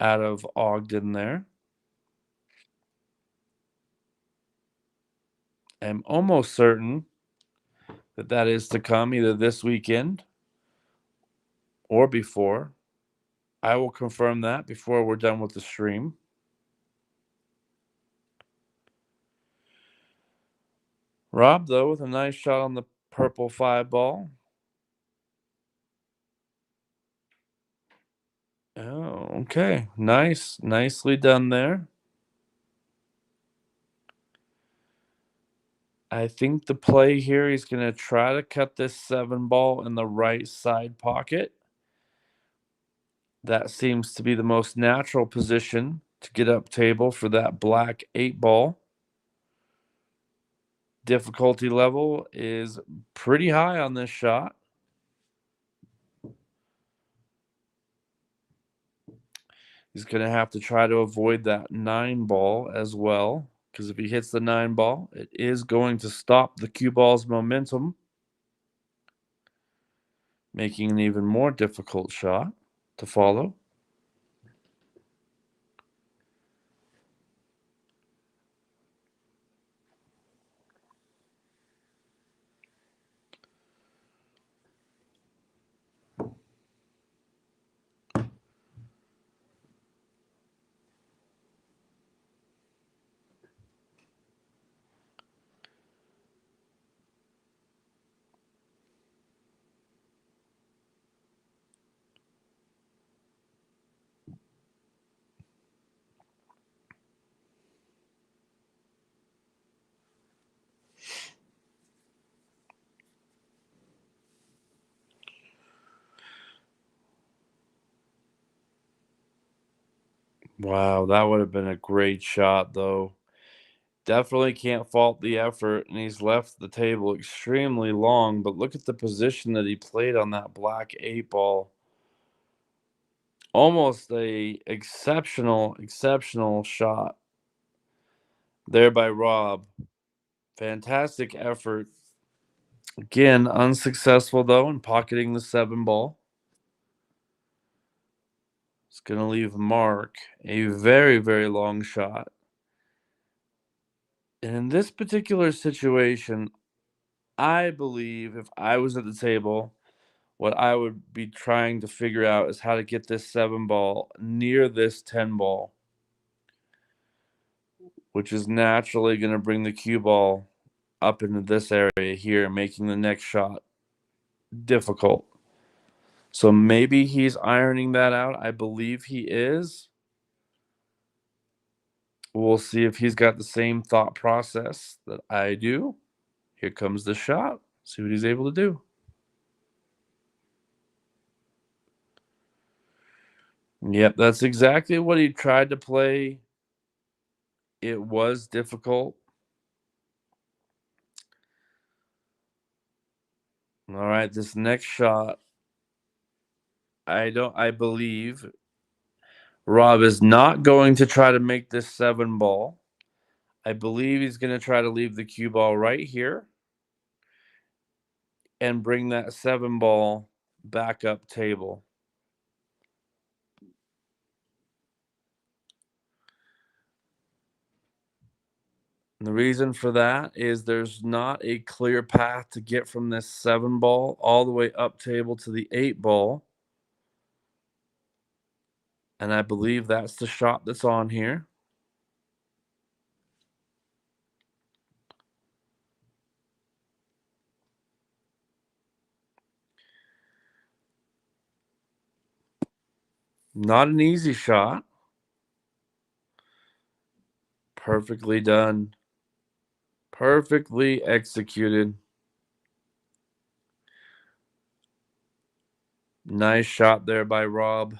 out of Ogden there. I'm almost certain that is to come either this weekend or before. I will confirm that before we're done with the stream. Rob, though, with a nice shot on the purple 5 ball. Oh, okay. Nice. Nicely done there. I think the play here, he's going to try to cut this 7 ball in the right side pocket. That seems to be the most natural position to get up table for that black 8 ball. Difficulty level is pretty high on this shot. He's going to have to try to avoid that 9 ball as well, because if he hits the 9 ball, it is going to stop the cue ball's momentum, making an even more difficult shot to follow. Wow, that would have been a great shot, though. Definitely can't fault the effort, and he's left the table extremely long, but look at the position that he played on that black 8 ball. Almost a exceptional shot there by Rob. Fantastic effort. Again, unsuccessful though in pocketing the 7 ball. It's going to leave Mark a very long shot. And in this particular situation, I believe if I was at the table, what I would be trying to figure out is how to get this 7 ball near this 10 ball, which is naturally going to bring the cue ball up into this area here, making the next shot difficult. So maybe he's ironing that out. I believe he is. We'll see if he's got the same thought process that I do. Here comes the shot. See what he's able to do. Yep, that's exactly what he tried to play. It was difficult. All right, this next shot, I believe Rob is not going to try to make this 7 ball. I believe he's going to try to leave the cue ball right here and bring that 7 ball back up table. And the reason for that is there's not a clear path to get from this 7 ball all the way up table to the 8 ball. And I believe that's the shot that's on here. Not an easy shot. Perfectly done. Perfectly executed. Nice shot there by Rob.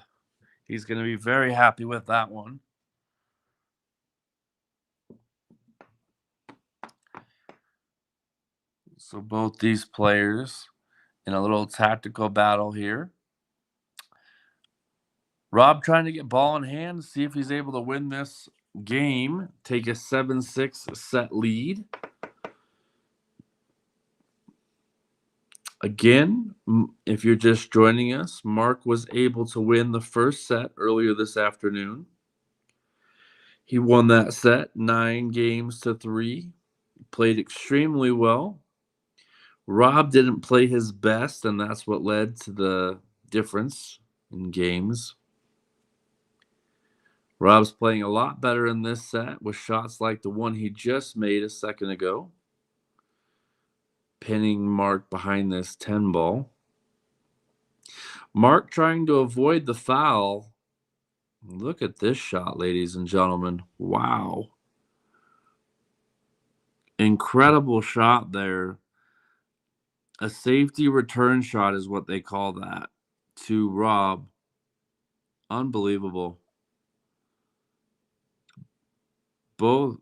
He's going to be very happy with that one. So both these players in a little tactical battle here. Rob trying to get ball in hand, see if he's able to win this game, take a 7-6 set lead. Again, if you're just joining us, Mark was able to win the first set earlier this afternoon. He won that set 9-3, played extremely well. Rob didn't play his best, and that's what led to the difference in games. Rob's playing a lot better in this set with shots like the one he just made a second ago, pinning Mark behind this 10 ball. Mark trying to avoid the foul. Look at this shot, ladies and gentlemen. Wow. Incredible shot there. A safety return shot is what they call that to Rob. Unbelievable. Both,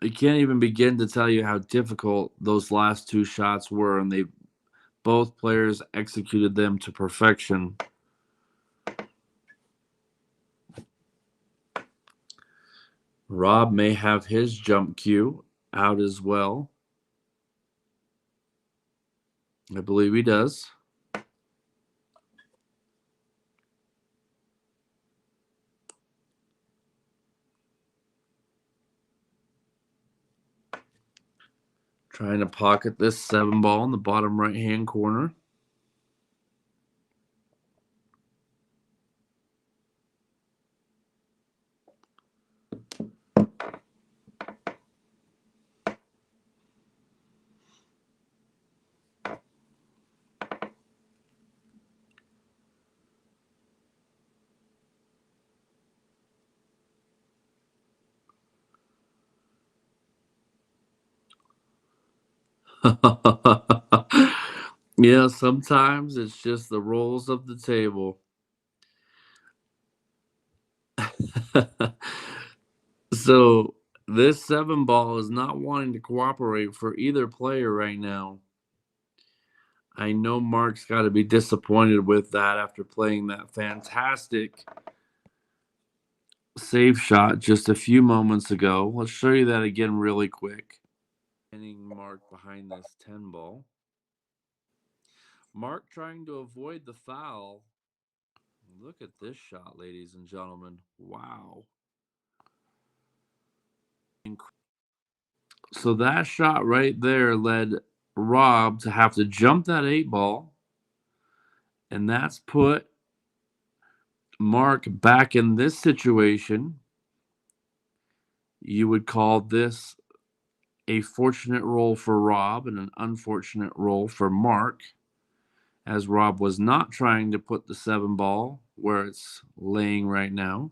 I can't even begin to tell you how difficult those last 2 shots were, and both players executed them to perfection. Rob may have his jump cue out as well. I believe he does. Trying to pocket this 7 ball in the bottom right-hand corner. Yeah, sometimes it's just the rules of the table. So this 7 ball is not wanting to cooperate for either player right now. I know Mark's got to be disappointed with that after playing that fantastic save shot just a few moments ago. Let's show you that again really quick. Mark behind this 10 ball. Mark trying to avoid the foul. Look at this shot, ladies and gentlemen. Wow. So that shot right there led Rob to have to jump that 8 ball. And that's put Mark back in this situation. You would call this a fortunate roll for Rob and an unfortunate roll for Mark, as Rob was not trying to put the 7 ball where it's laying right now.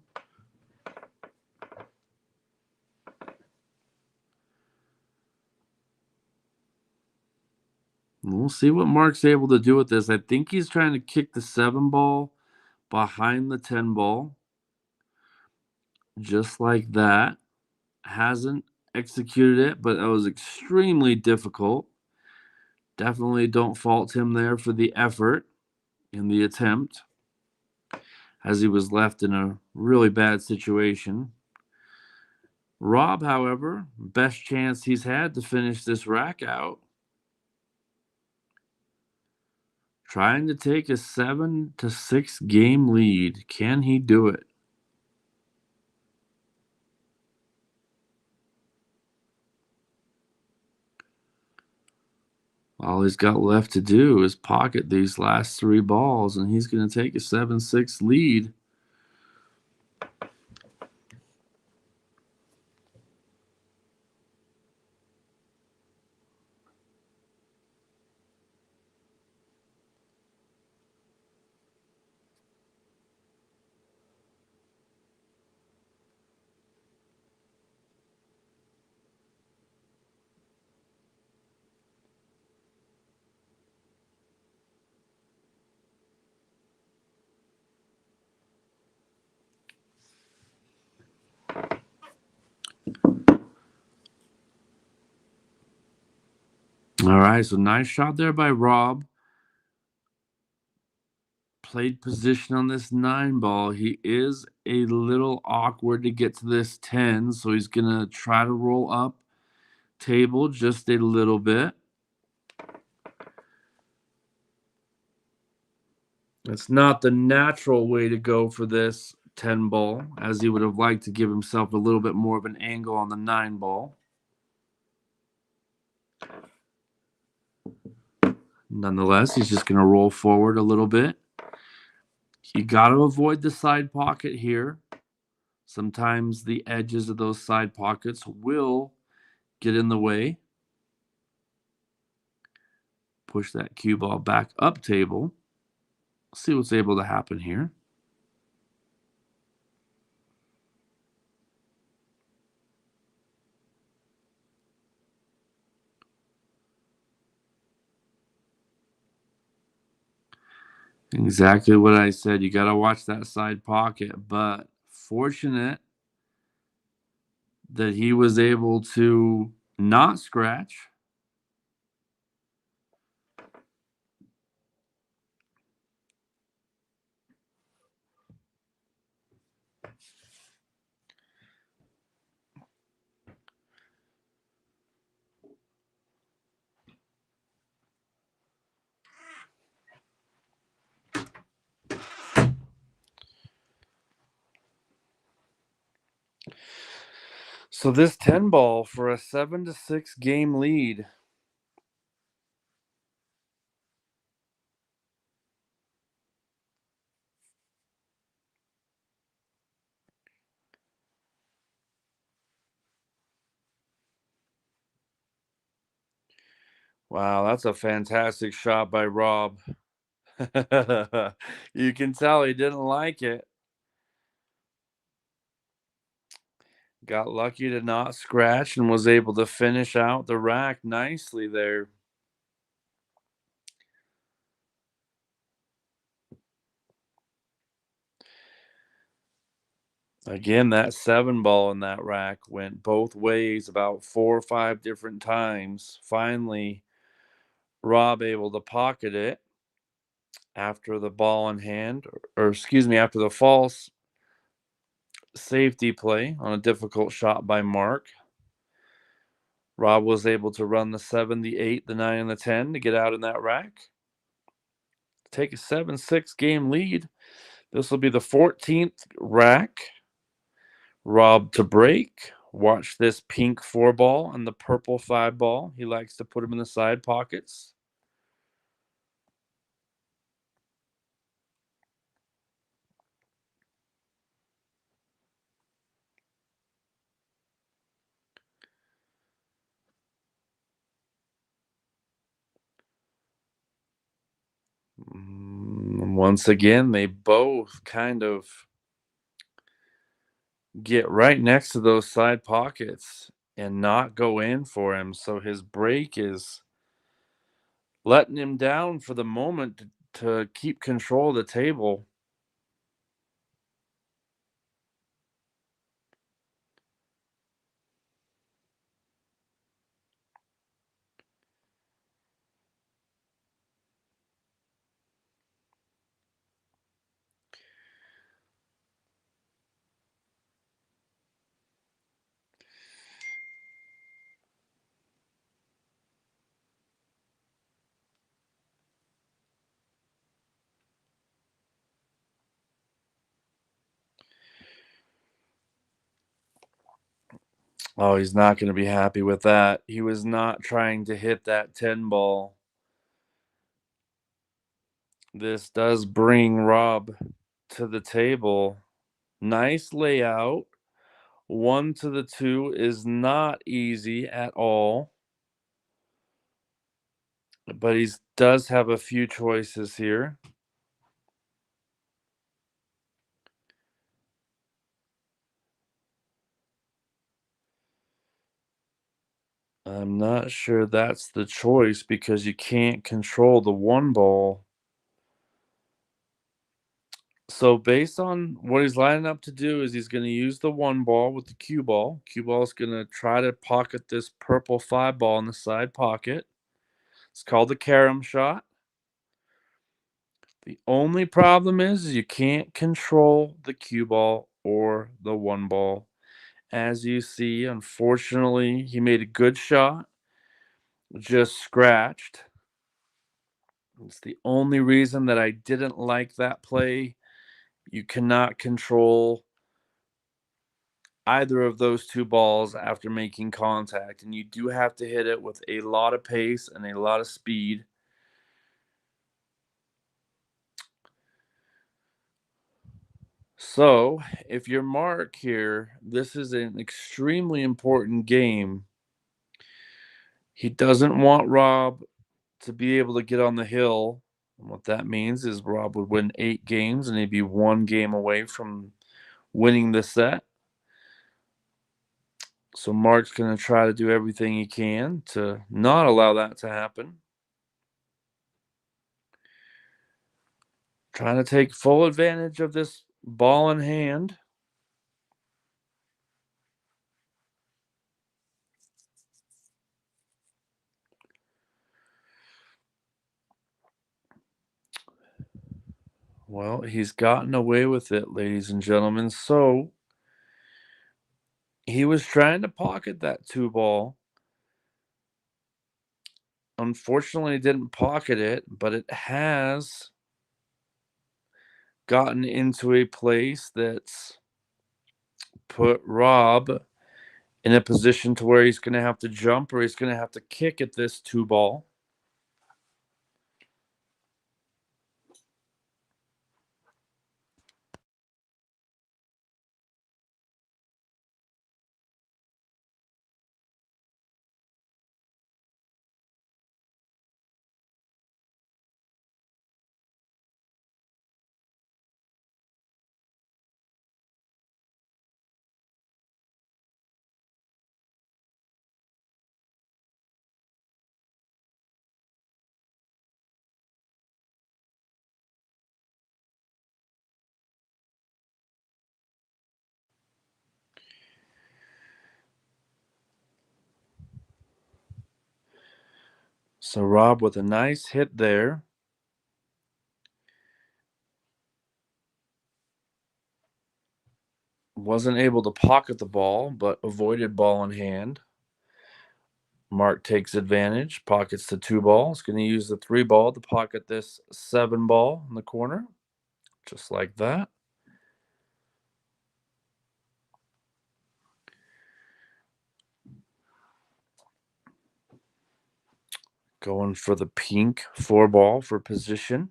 We'll see what Mark's able to do with this. I think he's trying to kick the 7 ball behind the 10 ball. Just like that. Hasn't executed it, but it was extremely difficult. Definitely don't fault him there for the effort in the attempt, as he was left in a really bad situation. Rob, however, best chance he's had to finish this rack out. Trying to take a 7-6 game lead. Can he do it? All he's got left to do is pocket these last 3 balls, and he's going to take a 7-6 lead. All right, so nice shot there by Rob. Played position on this 9 ball. He is a little awkward to get to this 10, so he's going to try to roll up table just a little bit. It's not the natural way to go for this 10 ball, as he would have liked to give himself a little bit more of an angle on the 9 ball. Nonetheless, he's just going to roll forward a little bit. You got to avoid the side pocket here. Sometimes the edges of those side pockets will get in the way. Push that cue ball back up table. See what's able to happen here. Exactly what I said. You got to watch that side pocket, but fortunate that he was able to not scratch. So this 10 ball for a 7-6 game lead. Wow, that's a fantastic shot by Rob. You can tell he didn't like it. Got lucky to not scratch and was able to finish out the rack nicely there. Again, that 7 ball in that rack went both ways about 4 or 5 different times. Finally, Rob able to pocket it after the ball in hand, or excuse me, after the false safety play on a difficult shot by Mark. Rob was able to run the 7, the 8, the 9, and the 10 to get out in that rack. Take a 7-6 game lead. This will be the 14th rack. Rob to break. Watch this pink 4 ball and the purple 5 ball. He likes to put them in the side pockets. Once again, they both kind of get right next to those side pockets and not go in for him. So his break is letting him down for the moment to keep control of the table. Oh, he's not going to be happy with that. He was not trying to hit that 10 ball. This does bring Rob to the table. Nice layout. 1 to the 2 is not easy at all. But he does have a few choices here. I'm not sure that's the choice because you can't control the 1 ball. So based on what he's lining up to do is he's going to use the 1 ball with the cue ball. Cue ball is going to try to pocket this purple 5 ball in the side pocket. It's called the carom shot. The only problem is you can't control the cue ball or the 1 ball. As you see, unfortunately, he made a good shot, just scratched. It's the only reason that I didn't like that play. You cannot control either of those 2 balls after making contact, and you do have to hit it with a lot of pace and a lot of speed. So, if you're Mark here, this is an extremely important game. He doesn't want Rob to be able to get on the hill. And what that means is Rob would win 8 games and he'd be 1 game away from winning the set. So Mark's going to try to do everything he can to not allow that to happen. Trying to take full advantage of this ball in hand. Well, he's gotten away with it, ladies and gentlemen. So he was trying to pocket that 2 ball. Unfortunately, didn't pocket it, but it has gotten into a place that's put Rob in a position to where he's going to have to jump or he's going to have to kick at this 2 ball. So Rob with a nice hit there. Wasn't able to pocket the ball, but avoided ball in hand. Mark takes advantage, pockets the 2 ball. He's going to use the 3 ball to pocket this 7 ball in the corner, just like that. Going for the pink 4 ball for position.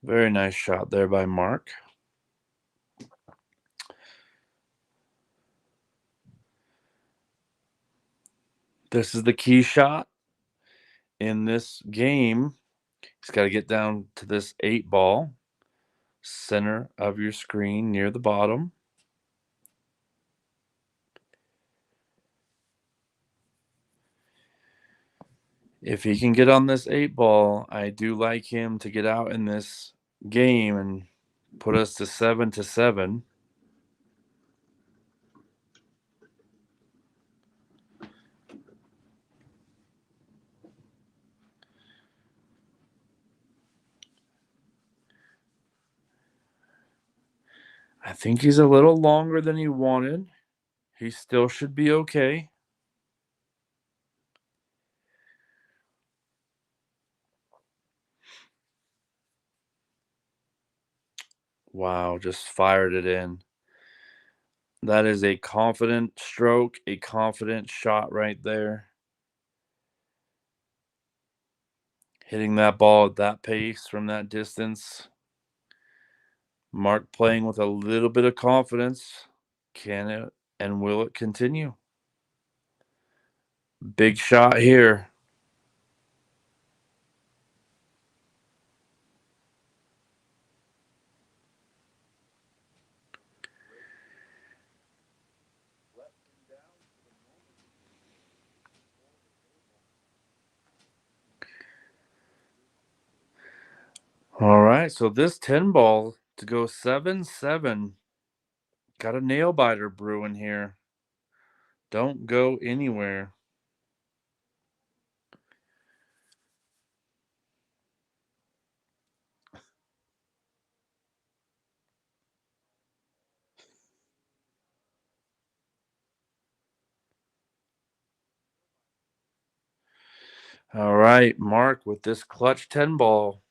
Very nice shot there by Mark. This is the key shot in this game. He's got to get down to this 8 ball, center of your screen near the bottom. If he can get on this 8 ball, I do like him to get out in this game and put us to 7-7. I think he's a little longer than he wanted. He still should be okay. Wow, just fired it in. That is a confident stroke, a confident shot right there. Hitting that ball at that pace from that distance. Mark playing with a little bit of confidence. Can it and will it continue? Big shot here. All right, so this 10 ball to go 7-7. Got a nail biter brewing here. Don't go anywhere. All right, Mark with this clutch 10 ball.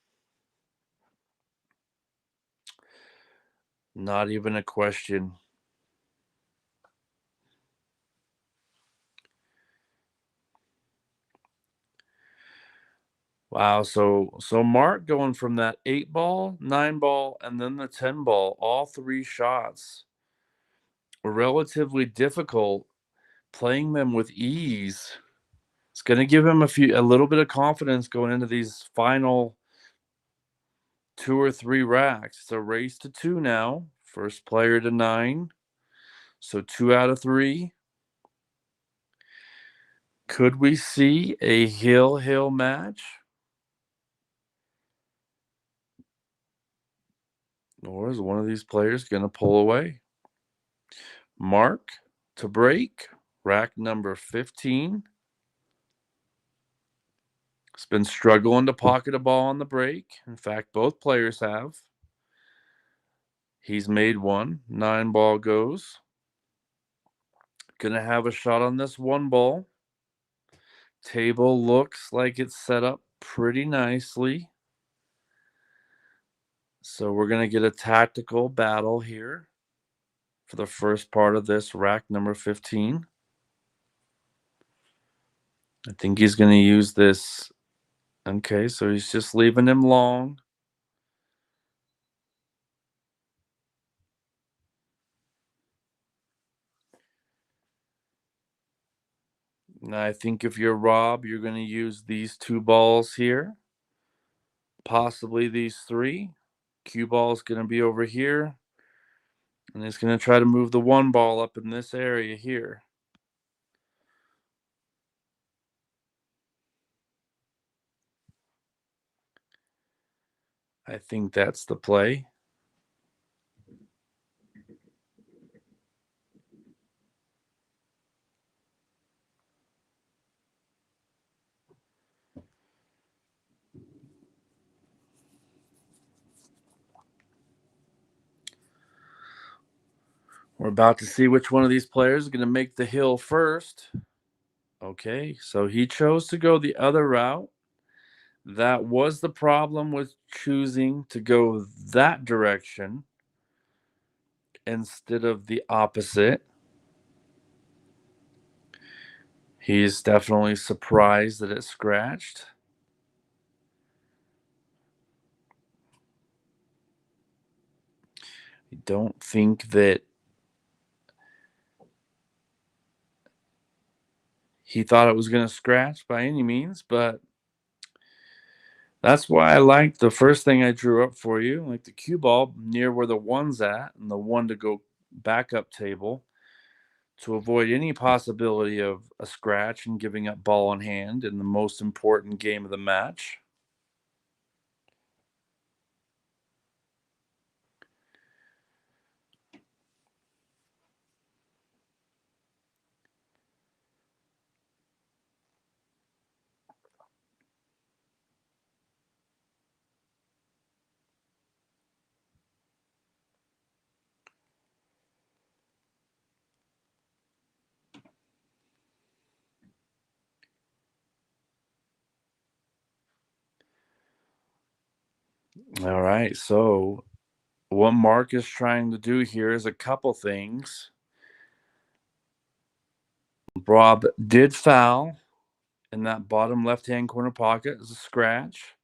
Not even a question. Wow, so Mark going from that 8 ball, 9 ball, and then the 10 ball, all 3 shots were relatively difficult. Playing them with ease. It's going to give him a little bit of confidence going into these final 2 or 3 racks. It's a race to 2 now. First player to 9. So 2 out of 3. Could we see a hill match? Or is one of these players going to pull away? Mark to break. Rack number 15. It's been struggling to pocket a ball on the break. In fact, both players have. He's made one. 9 ball goes. Gonna have a shot on this 1 ball. Table looks like it's set up pretty nicely. So we're gonna get a tactical battle here for the first part of this rack number 15. I think he's gonna use this. Okay, so he's just leaving him long. I think if you're Rob, you're going to use these 2 balls here, possibly these 3. Cue ball is going to be over here, and he's going to try to move the 1 ball up in this area here. I think that's the play. We're about to see which one of these players is going to make the hill first. Okay, so he chose to go the other route. That was the problem with choosing to go that direction instead of the opposite. He's definitely surprised that it scratched. I don't think that he thought it was going to scratch by any means, but that's why I like the first thing I drew up for you, like the cue ball near where the 1's at and the 1 to go backup table to avoid any possibility of a scratch and giving up ball in hand in the most important game of the match. All right, so what Mark is trying to do here is a couple things. Rob did foul in that bottom left-hand corner pocket as a scratch.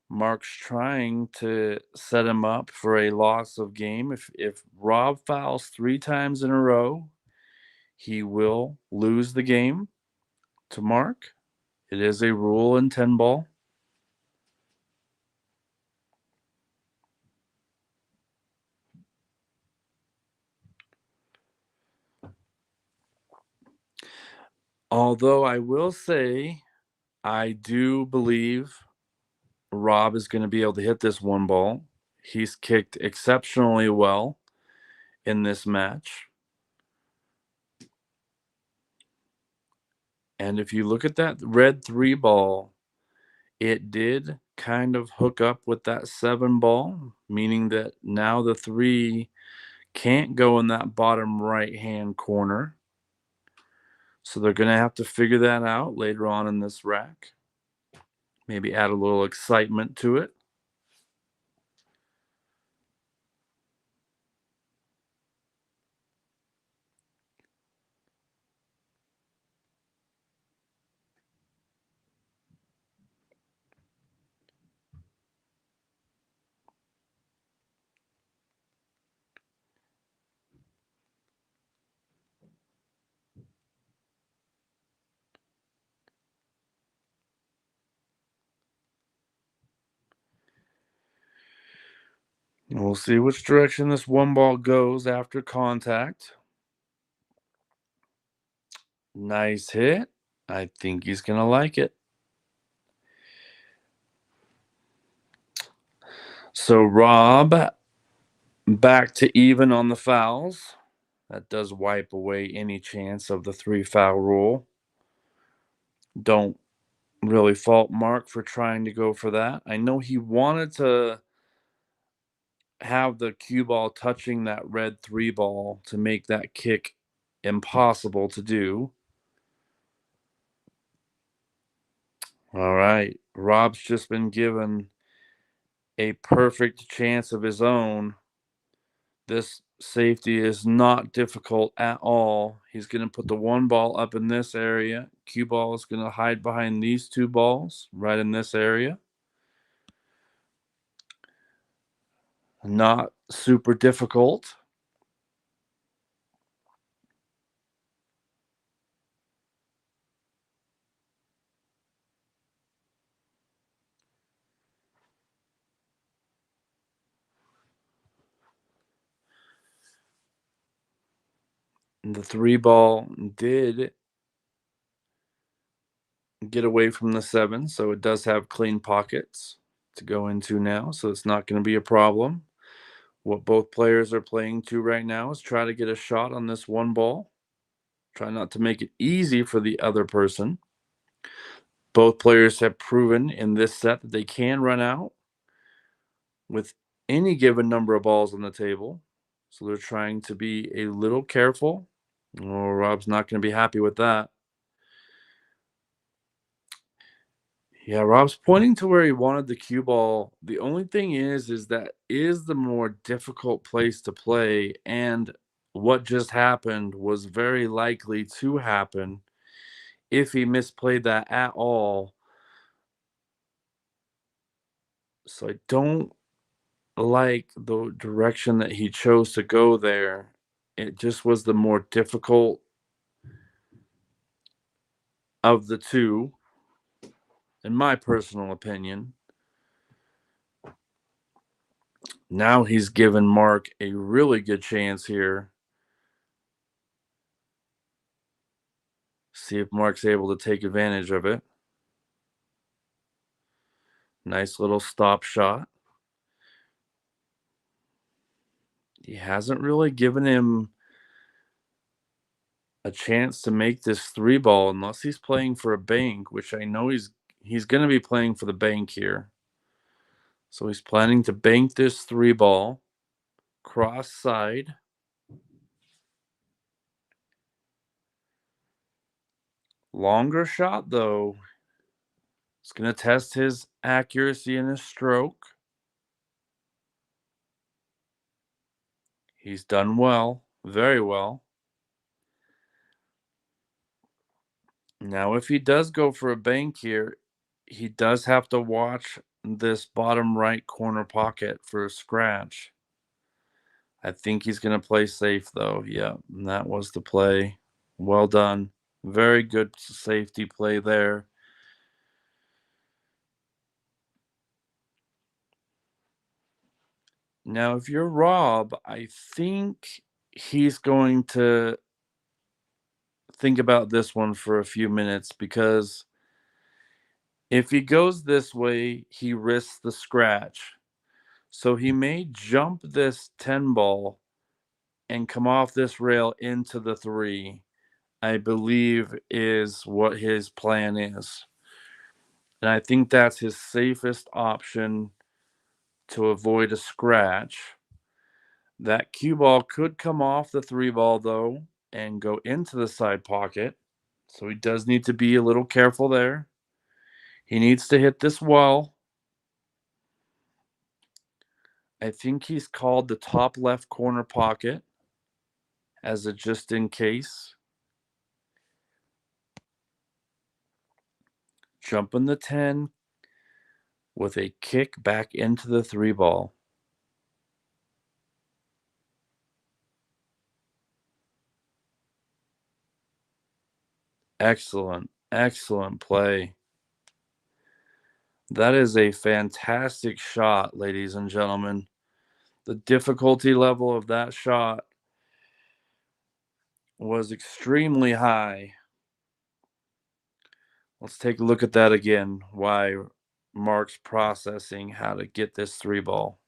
Mark's trying to set him up for a loss of game. If Rob fouls 3 times in a row, he will lose the game to Mark. It is a rule in 10 ball. Although I will say, I do believe Rob is going to be able to hit this 1 ball. He's kicked exceptionally well in this match. And if you look at that red 3 ball, it did kind of hook up with that 7 ball, meaning that now the 3 can't go in that bottom right-hand corner. So they're going to have to figure that out later on in this rack. Maybe add a little excitement to it. And we'll see which direction this 1 ball goes after contact. Nice hit. I think he's going to like it. So Rob back to even on the fouls. That does wipe away any chance of the 3 foul rule. Don't really fault Mark for trying to go for that. I know he wanted to have the cue ball touching that red 3 ball to make that kick impossible to do. All right. Rob's just been given a perfect chance of his own. This safety is not difficult at all. He's going to put the 1 ball up in this area. Cue ball is going to hide behind these 2 balls right in this area. Not super difficult. The 3 ball did get away from the 7, so it does have clean pockets to go into now, so it's not going to be a problem. What both players are playing to right now is try to get a shot on this 1 ball. Try not to make it easy for the other person. Both players have proven in this set that they can run out with any given number of balls on the table. So they're trying to be a little careful. Oh, Rob's not going to be happy with that. Yeah, Rob's pointing to where he wanted the cue ball. The only thing is that is the more difficult place to play, and what just happened was very likely to happen if he misplayed that at all. So I don't like the direction that he chose to go there. It just was the more difficult of the two, in my personal opinion. Now he's given Mark a really good chance here. See if Mark's able to take advantage of it. Nice little stop shot. He hasn't really given him a chance to make this 3 ball unless he's playing for a bank, which I know he's going to be playing for the bank here. So he's planning to bank this 3 ball cross side. Longer shot though. It's going to test his accuracy in his stroke. He's done well, very well. Now, if he does go for a bank here, he does have to watch this bottom right corner pocket for a scratch. I think he's going to play safe, though. Yeah, that was the play. Well done. Very good safety play there. Now, if you're Rob, I think he's going to think about this one for a few minutes, because if he goes this way, he risks the scratch. So he may jump this 10 ball and come off this rail into the 3, I believe is what his plan is. And I think that's his safest option to avoid a scratch. That cue ball could come off the 3 ball, though, and go into the side pocket. So he does need to be a little careful there. He needs to hit this well. I think he's called the top left corner pocket as a just in case. Jumping the 10 with a kick back into the 3 ball. Excellent, excellent play. That is a fantastic shot, ladies and gentlemen. The difficulty level of that shot was extremely high. Let's take a look at that again, why Mark's processing how to get this 3 ball.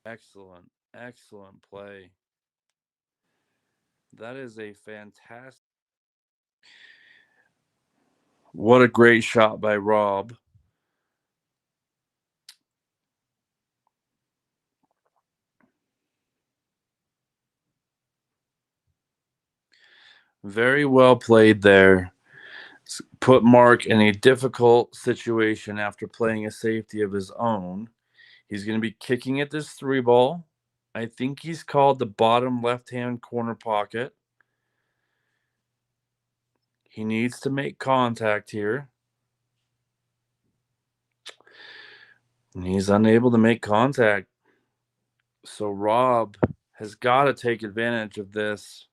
Excellent, excellent play. That is a fantastic. What a great shot by Rob. Very well played there. Put Mark in a difficult situation after playing a safety of his own. He's going to be kicking at this 3 ball. I think he's called the bottom left-hand corner pocket. He needs to make contact here. And he's unable to make contact. So Rob has got to take advantage of this.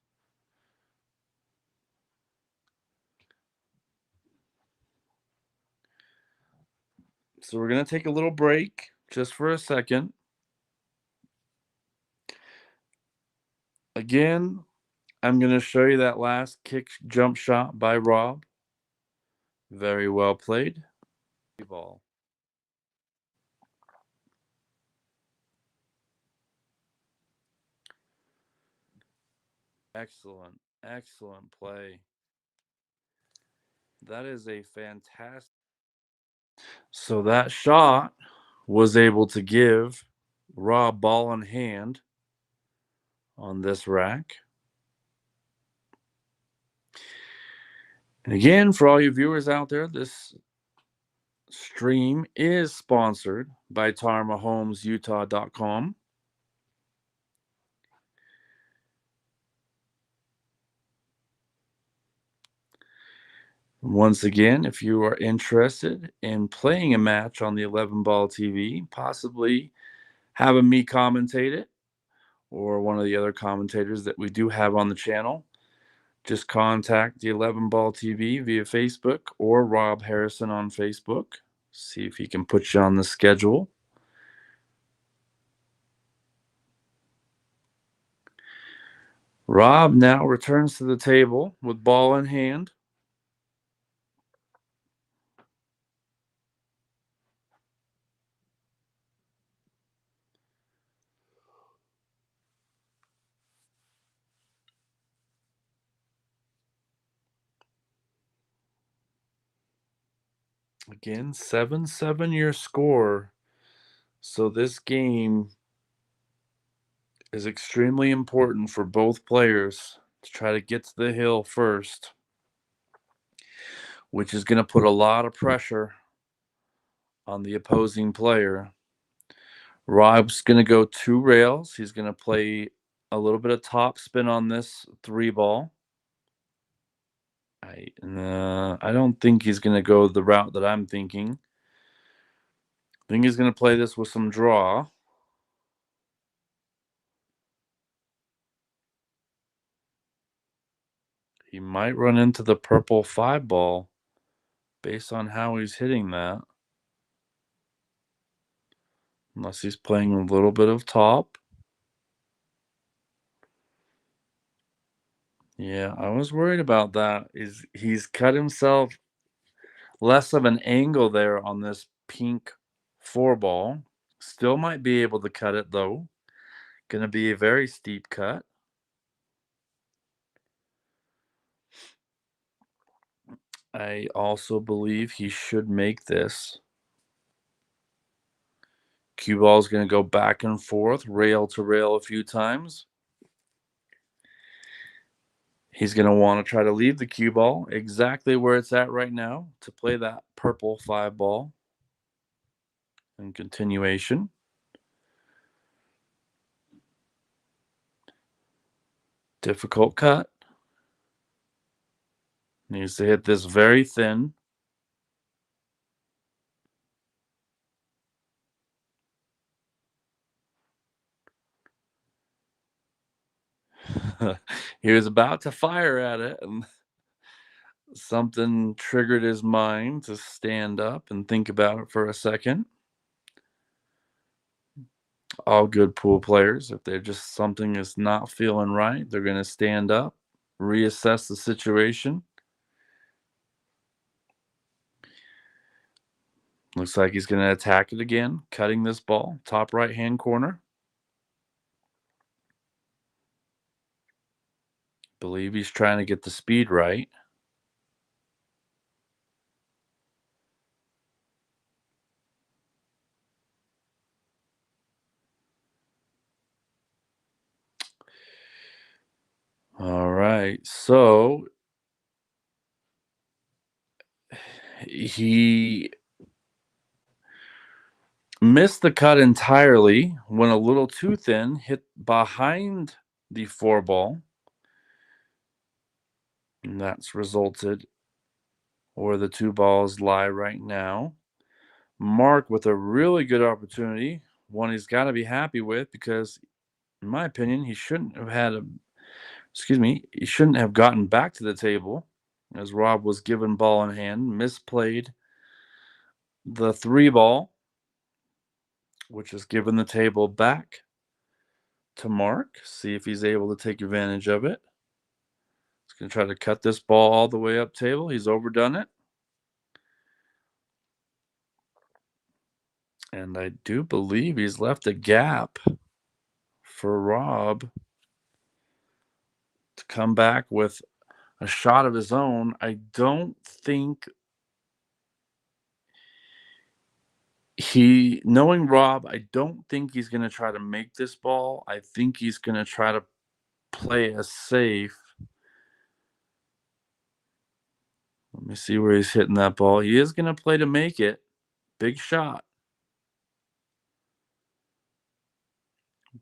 So we're going to take a little break just for a second. Again, I'm going to show you that last kick jump shot by Rob. Very well played. Ball. Excellent, excellent play. That is a fantastic. So that shot was able to give Rob ball in hand on this rack. And again, for all you viewers out there, this stream is sponsored by TarMahomesUtah.com. Once again, if you are interested in playing a match on the 11 Ball TV, possibly having me commentate it or one of the other commentators that we do have on the channel, just contact the 11 Ball TV via Facebook or Rob Harrison on Facebook. See if he can put you on the schedule. Rob now returns to the table with ball in hand. Again, 7-7 your score. So this game is extremely important for both players to try to get to the hill first, which is going to put a lot of pressure on the opposing player. Rob's going to go 2 rails. He's going to play a little bit of top spin on this 3 ball. I don't think he's going to go the route that I'm thinking. I think he's going to play this with some draw. He might run into the purple 5 ball based on how he's hitting that. Unless he's playing a little bit of top. Yeah, I was worried about that. He's cut himself less of an angle there on this pink 4 ball. Still might be able to cut it though. Going to be a very steep cut. I also believe he should make this. Cue ball is going to go back and forth, rail to rail a few times. He's going to want to try to leave the cue ball exactly where it's at right now to play that purple 5 ball in continuation. Difficult cut. Needs to hit this very thin. He was about to fire at it, and something triggered his mind to stand up and think about it for a second. All good pool players, if they're just something is not feeling right, they're going to stand up, reassess the situation. Looks like he's going to attack it again, cutting this ball, top right-hand corner. Believe he's trying to get the speed right. All right, so he missed the cut entirely, went a little too thin, hit behind the 4 ball. And that's resulted where the 2 balls lie right now. Mark with a really good opportunity, one he's got to be happy with because, in my opinion, he shouldn't have he shouldn't have gotten back to the table as Rob was given ball in hand, misplayed the 3 ball, which is giving the table back to Mark. See if he's able to take advantage of it. He's going to try to cut this ball all the way up table. He's overdone it. And I do believe he's left a gap for Rob to come back with a shot of his own. I don't think knowing Rob, I don't think he's going to try to make this ball. I think he's going to try to play as safe. Let me see where he's hitting that ball. He is going to play to make it. Big shot.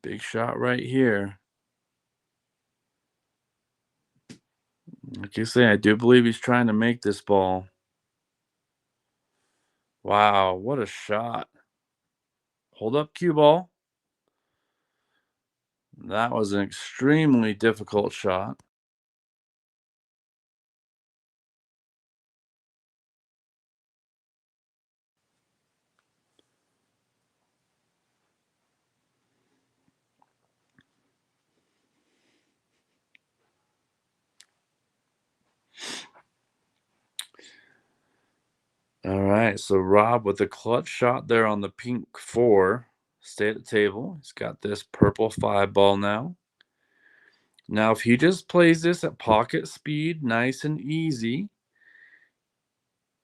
Big shot right here. Like you say, I do believe he's trying to make this ball. Wow, what a shot. Hold up, cue ball. That was an extremely difficult shot. All right, so Rob with a clutch shot there on the pink 4. Stay at the table. He's got this purple 5 ball now. Now, if he just plays this at pocket speed, nice and easy,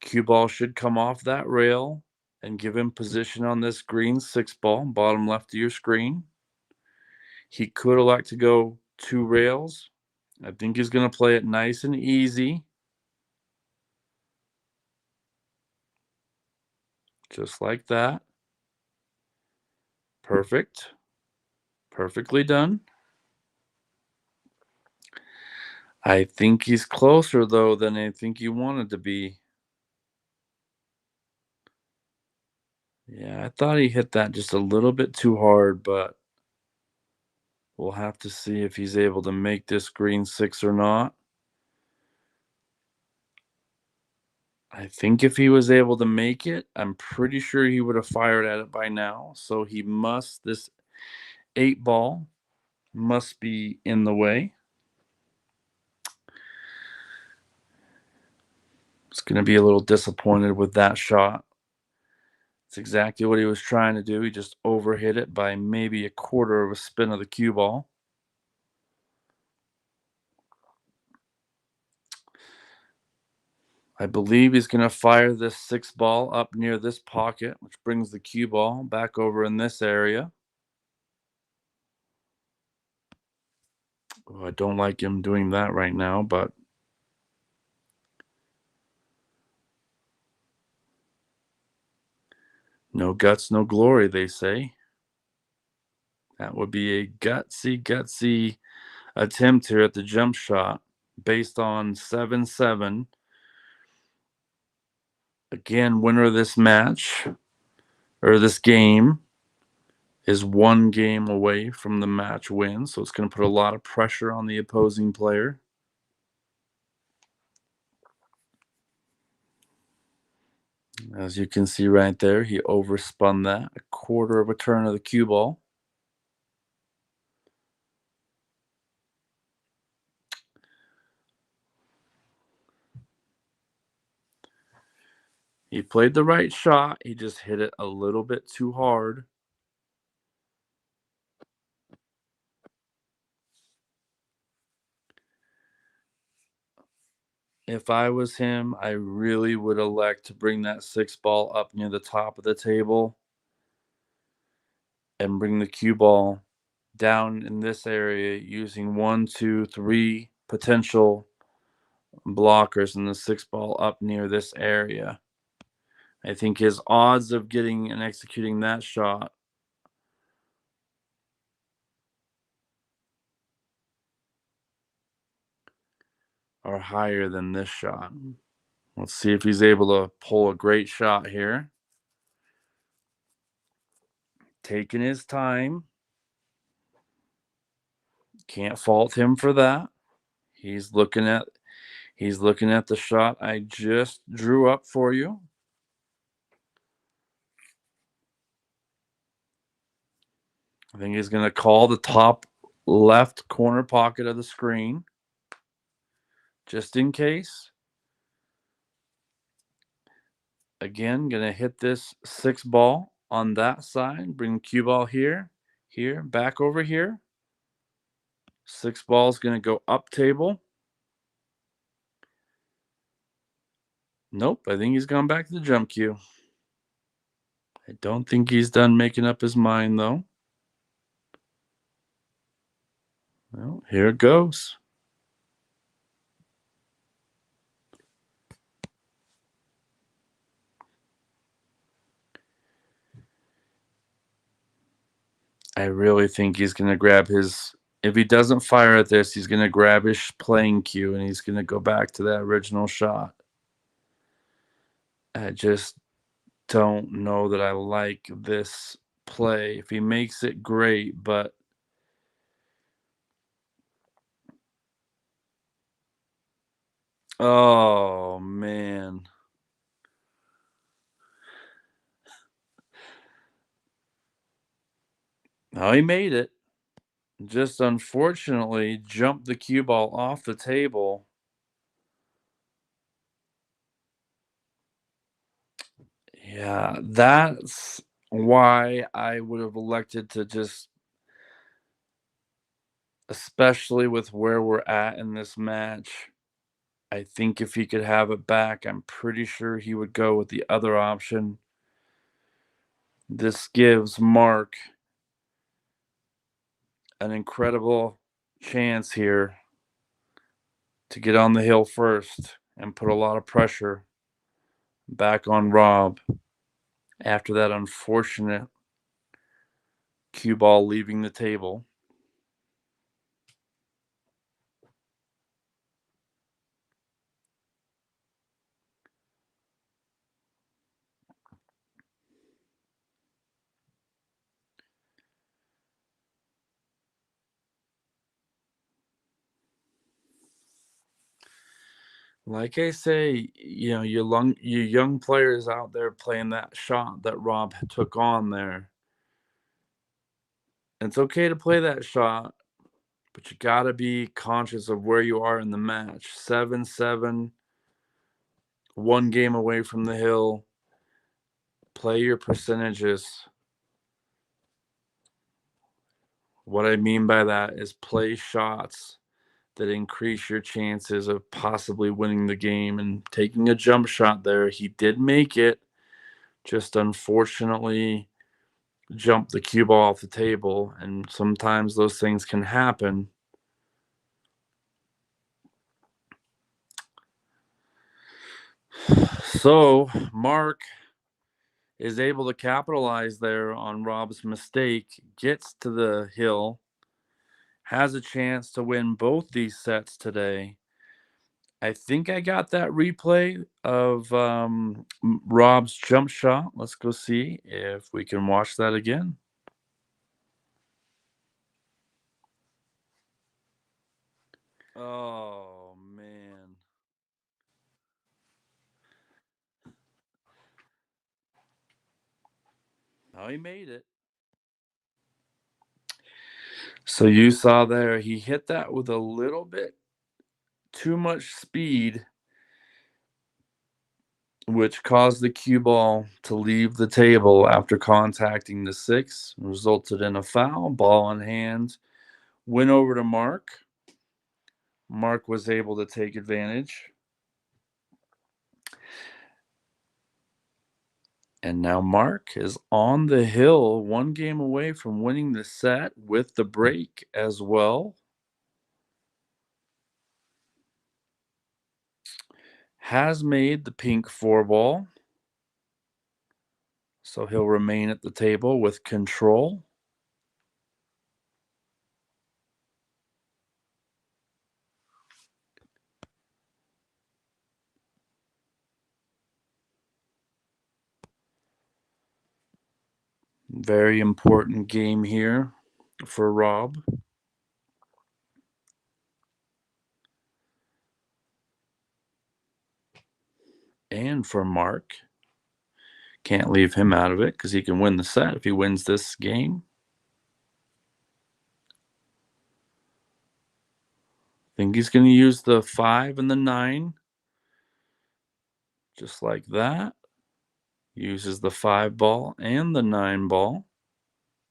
cue ball should come off that rail and give him position on this green 6 ball, bottom left of your screen. He could elect to go 2 rails. I think he's going to play it nice and easy. Just like that. Perfect. Perfectly done. I think he's closer, though, than I think he wanted to be. Yeah, I thought he hit that just a little bit too hard, but we'll have to see if he's able to make this green 6 or not. I think if he was able to make it, I'm pretty sure he would have fired at it by now. So he must, this 8 ball must be in the way. It's going to be a little disappointed with that shot. It's exactly what he was trying to do. He just overhit it by maybe a quarter of a spin of the cue ball. I believe he's going to fire this 6 ball up near this pocket, which brings the cue ball back over in this area. Oh, I don't like him doing that right now, but no guts, no glory, they say. That would be a gutsy attempt here at the jump shot based on 7-7. Again, winner of this match or this game is 1 game away from the match win. So it's going to put a lot of pressure on the opposing player. As you can see right there, he overspun that, a quarter of a turn of the cue ball. He played the right shot. He just hit it a little bit too hard. If I was him, I really would elect to bring that 6 ball up near the top of the table and bring the cue ball down in this area using 1, 2, 3 potential blockers and the 6 ball up near this area. I think his odds of getting and executing that shot are higher than this shot. Let's see if he's able to pull a great shot here. Taking his time. Can't fault him for that. He's looking at the shot I just drew up for you. I think he's going to call the top left corner pocket of the screen, just in case. Again, going to hit this 6 ball on that side. Bring cue ball here, back over here. 6 ball is going to go up table. Nope, I think he's gone back to the jump cue. I don't think he's done making up his mind, though. Well, here it goes. I really think he's going to grab his... If he doesn't fire at this, he's going to grab his playing cue and he's going to go back to that original shot. I just don't know that I like this play. If he makes it, great, but oh, man. Oh, he made it. Just unfortunately jumped the cue ball off the table. Yeah, that's why I would have elected to just, especially with where we're at in this match, I think if he could have it back, I'm pretty sure he would go with the other option. This gives Mark an incredible chance here to get on the hill first and put a lot of pressure back on Rob after that unfortunate cue ball leaving the table. Like I say, you know, you young players out there playing that shot that Rob took on there. It's okay to play that shot, but you got to be conscious of where you are in the match. 7-7, 1 game away from the hill. Play your percentages. What I mean by that is play shots that increase your chances of possibly winning the game. And taking a jump shot there, he did make it, just unfortunately jumped the cue ball off the table, and sometimes those things can happen. So Mark is able to capitalize there on Rob's mistake, gets to the hill, has a chance to win both these sets today. I think I got that replay of Rob's jump shot. Let's go see if we can watch that again. Oh, man. Oh, he made it. So you saw there, he hit that with a little bit too much speed, which caused the cue ball to leave the table after contacting the 6, resulted in a foul, ball in hand, went over to Mark. Mark was able to take advantage. And now Mark is on the hill, 1 game away from winning the set with the break as well. Has made the pink 4 ball. So he'll remain at the table with control. Very important game here for Rob. And for Mark. Can't leave him out of it because he can win the set if he wins this game. Think he's going to use the 5 and the 9. Just like that. Uses the 5 ball and the 9 ball.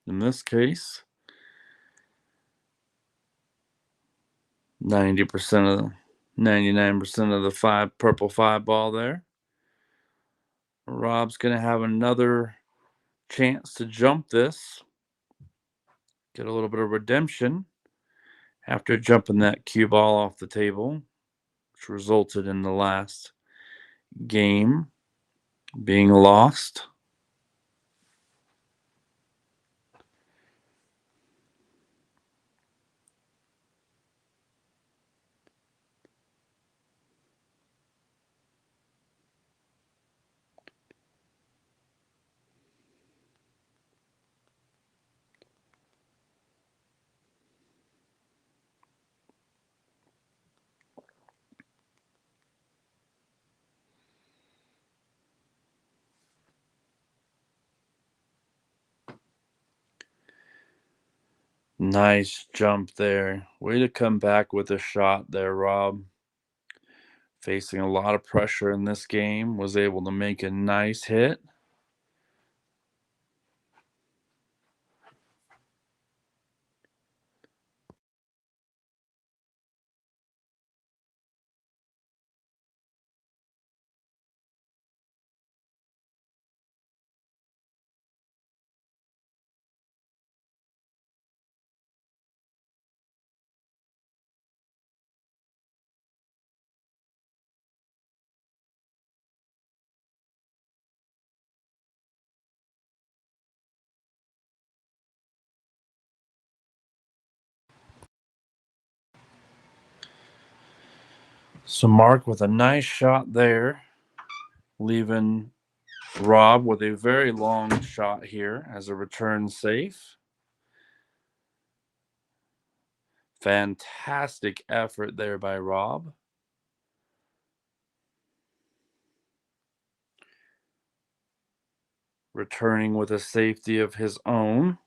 In this case, 90% of 99% of the purple 5 ball there. Rob's going to have another chance to jump this. Get a little bit of redemption after jumping that cue ball off the table, which resulted in the last game being lost. Nice jump there. Way to come back with a shot there, Rob. Facing a lot of pressure in this game, was able to make a nice hit. So Mark with a nice shot there, leaving Rob with a very long shot here as a return safe. Fantastic effort there by Rob. Returning with a safety of his own.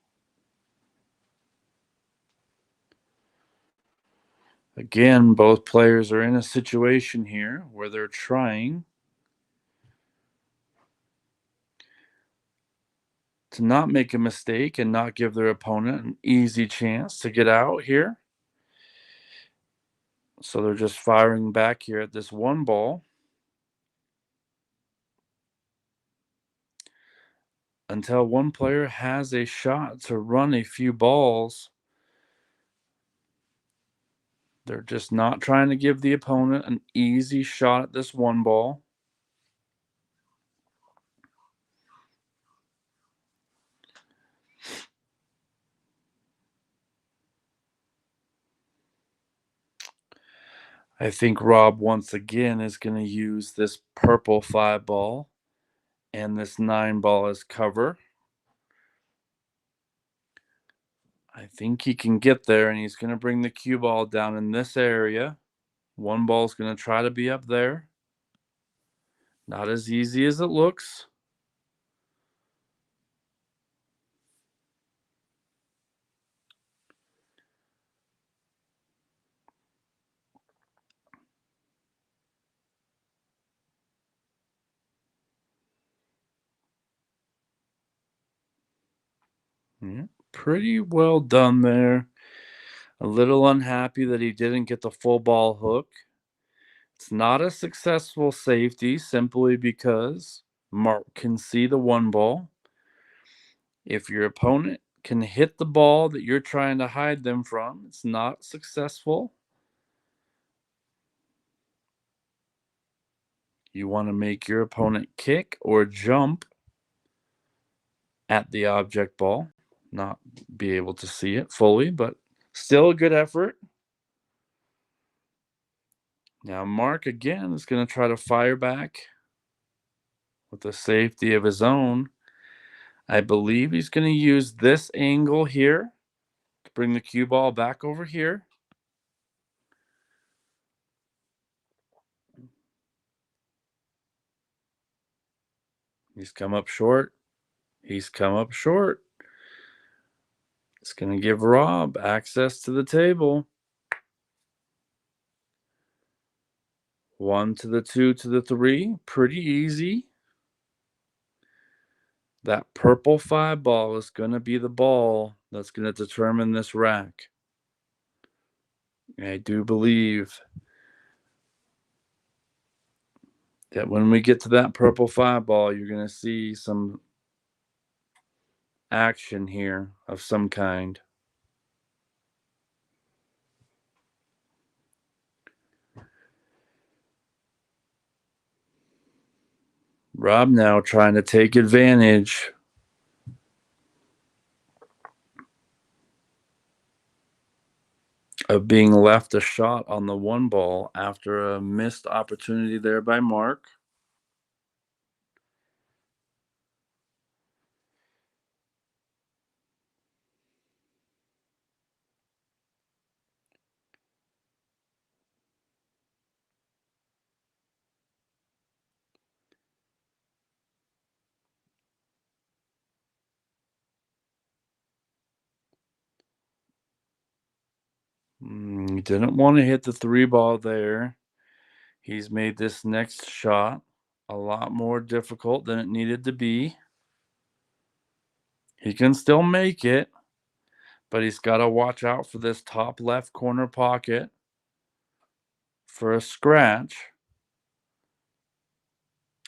Again, both players are in a situation here where they're trying to not make a mistake and not give their opponent an easy chance to get out here. So they're just firing back here at this one ball until one player has a shot to run a few balls. They're just not trying to give the opponent an easy shot at this one ball. I think Rob once again is going to use this purple 5 ball and this 9 ball as cover. I think he can get there, and he's going to bring the cue ball down in this area. One ball is going to try to be up there. Not as easy as it looks. Yeah, pretty well done there. A little unhappy that he didn't get the full ball hook. It's not a successful safety simply because Mark can see the one ball. If your opponent can hit the ball that you're trying to hide them from, it's not successful. You want to make your opponent kick or jump at the object ball, not be able to see it fully, but still a good effort. Now, Mark again is going to try to fire back with the safety of his own. I believe he's going to use this angle here to bring the cue ball back over here. He's come up short. He's come up short. It's going to give Rob access to the table. 1 to the 2 to the 3. Pretty easy. That purple 5 ball is going to be the ball that's going to determine this rack. I do believe that when we get to that purple 5 ball, you're going to see some action here of some kind. Rob now trying to take advantage of being left a shot on the 1 ball after a missed opportunity there by Mark. He didn't want to hit the 3 ball there. He's made this next shot a lot more difficult than it needed to be. He can still make it, but he's got to watch out for this top left corner pocket for a scratch.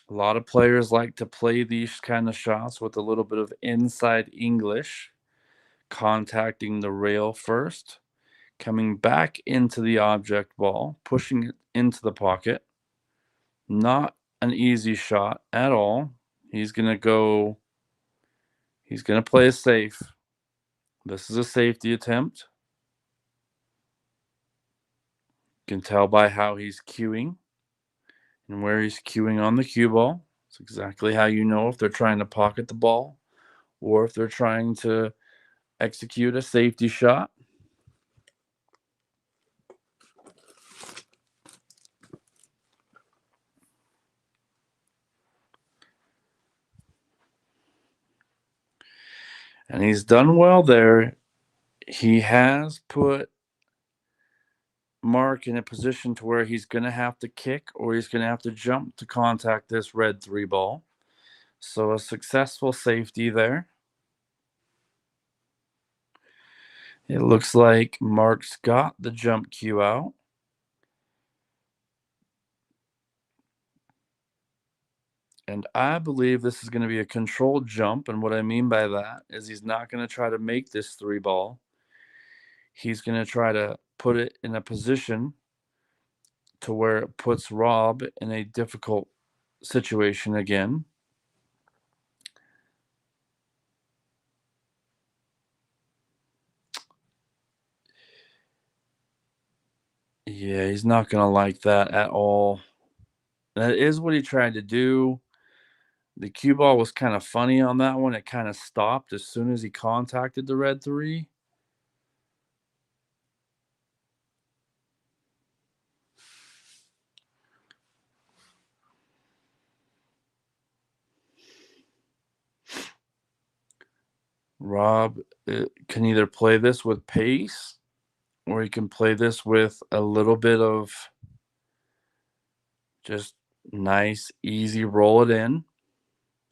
A lot of players like to play these kind of shots with a little bit of inside English, contacting the rail first, coming back into the object ball, pushing it into the pocket. Not an easy shot at all. He's going to play it safe. This is a safety attempt. You can tell by how he's cueing and where he's cueing on the cue ball. It's exactly how you know if they're trying to pocket the ball or if they're trying to execute a safety shot. And he's done well there. He has put Mark in a position to where he's going to have to kick or he's going to have to jump to contact this red 3 ball. So a successful safety there. It looks like Mark's got the jump cue out. And I believe this is going to be a controlled jump. And what I mean by that is he's not going to try to make this 3 ball. He's going to try to put it in a position to where it puts Rob in a difficult situation again. Yeah, he's not going to like that at all. That is what he tried to do. The cue ball was kind of funny on that one. It kind of stopped as soon as he contacted the red 3. Rob can either play this with pace or he can play this with a little bit of just nice, easy roll it in.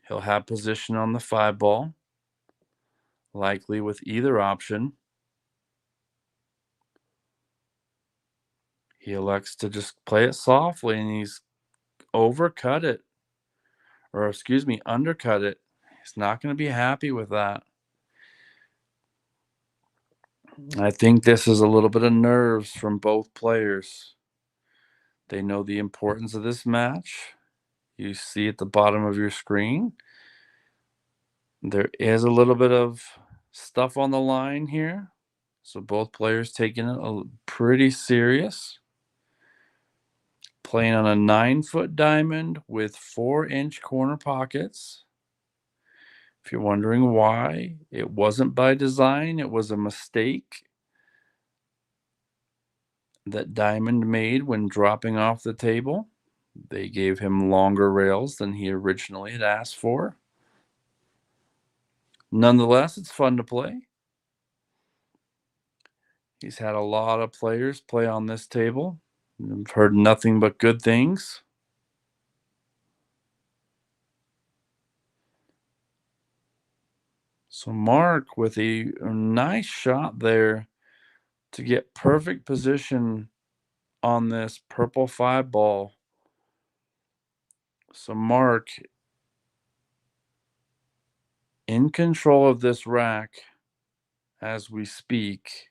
He'll have position on the 5 ball, likely with either option. He elects to just play it softly, and he's undercut it. He's not going to be happy with that. I think this is a little bit of nerves from both players. They know the importance of this match. You see at the bottom of your screen, there is a little bit of stuff on the line here. So both players taking it pretty serious. Playing on a 9-foot diamond with 4-inch corner pockets. If you're wondering why, it wasn't by design. It was a mistake that Diamond made when dropping off the table. They gave him longer rails than he originally had asked for. Nonetheless, it's fun to play. He's had a lot of players play on this table. I've heard nothing but good things. So Mark with a nice shot there to get perfect position on this purple 5 ball. So Mark in control of this rack as we speak.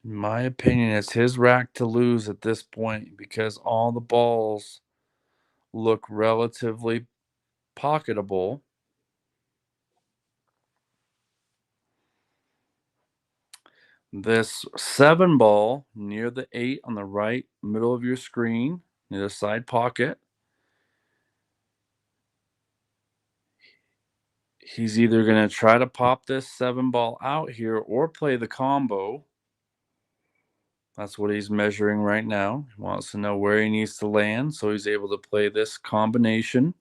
In my opinion, it's his rack to lose at this point because all the balls look relatively pocketable. This 7 ball near the 8 on the right middle of your screen, near the side pocket. He's either going to try to pop this 7 ball out here or play the combo. That's what he's measuring right now. He wants to know where he needs to land, so he's able to play this combination,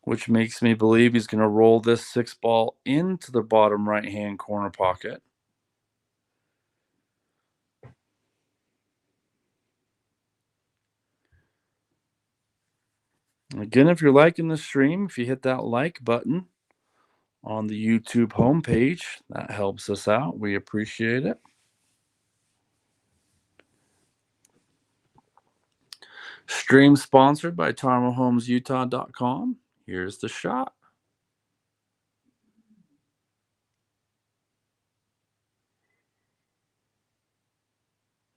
which makes me believe he's going to roll this 6 ball into the bottom right-hand corner pocket. Again, if you're liking the stream, if you hit that like button on the YouTube homepage, that helps us out. We appreciate it. Stream sponsored by TarmaHomesUtah.com. Here's the shot.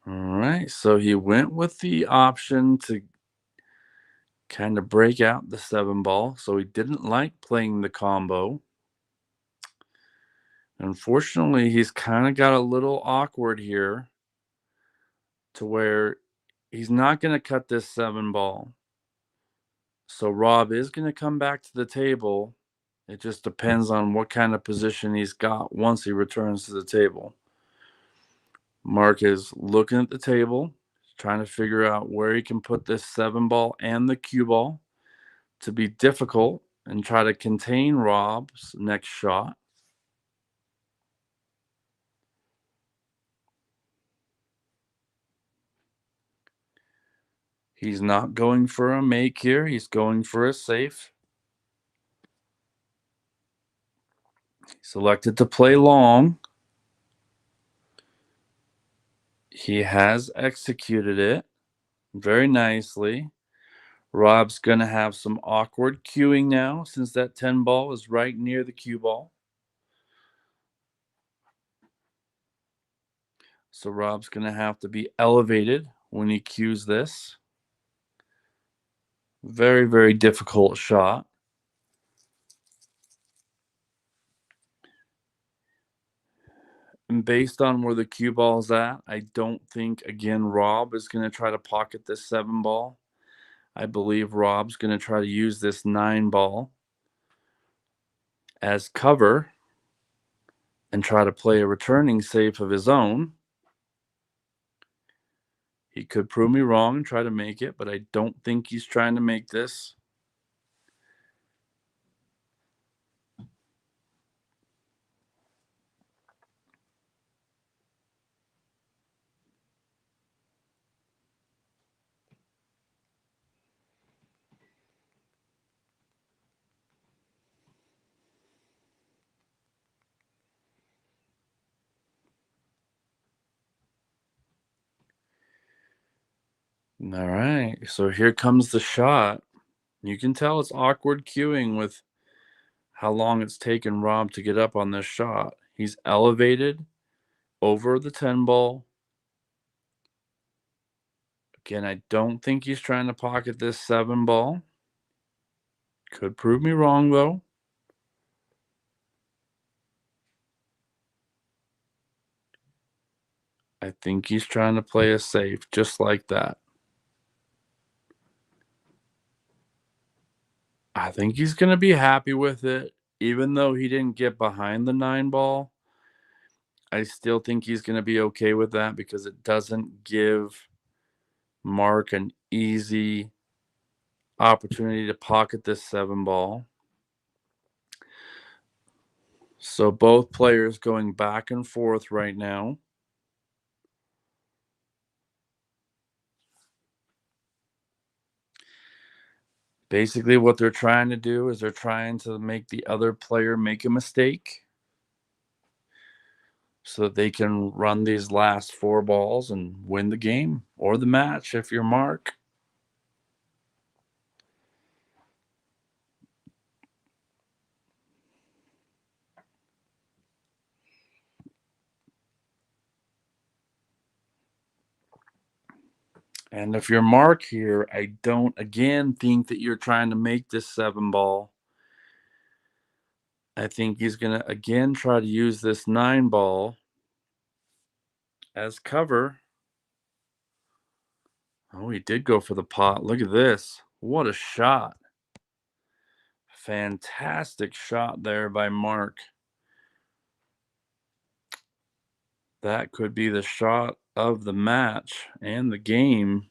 All right, so he went with the option to kind of break out the 7 ball. So he didn't like playing the combo. Unfortunately, he's kind of got a little awkward here to where he's not going to cut this 7 ball. So Rob is going to come back to the table. It just depends on what kind of position he's got once he returns to the table. Mark is looking at the table, trying to figure out where he can put this 7 ball and the cue ball to be difficult and try to contain Rob's next shot. He's not going for a make here. He's going for a safe. He selected to play long. He has executed it very nicely. Rob's going to have some awkward cueing now since that 10 ball is right near the cue ball. So Rob's going to have to be elevated when he cues this. Very, very difficult shot. And based on where the cue ball's at, I don't think, again, Rob is going to try to pocket this 7 ball. I believe Rob's going to try to use this 9 ball as cover and try to play a returning safe of his own. He could prove me wrong and try to make it, but I don't think he's trying to make this. All right, so here comes the shot. You can tell it's awkward cueing with how long it's taken Rob to get up on this shot. He's elevated over the 10 ball. Again, I don't think he's trying to pocket this 7 ball. Could prove me wrong, though. I think he's trying to play a safe just like that. I think he's going to be happy with it. Even though he didn't get behind the 9 ball, I still think he's going to be okay with that because it doesn't give Mark an easy opportunity to pocket this 7 ball. So both players going back and forth right now. Basically, what they're trying to do is they're trying to make the other player make a mistake so that they can run these last 4 balls and win the game or the match if you're Mark. And if you're Mark here, I don't again think that you're trying to make this 7 ball. I think he's going to again try to use this 9 ball as cover. Oh, he did go for the pot. Look at this. What a shot. Fantastic shot there by Mark. That could be the shot of the match and the game.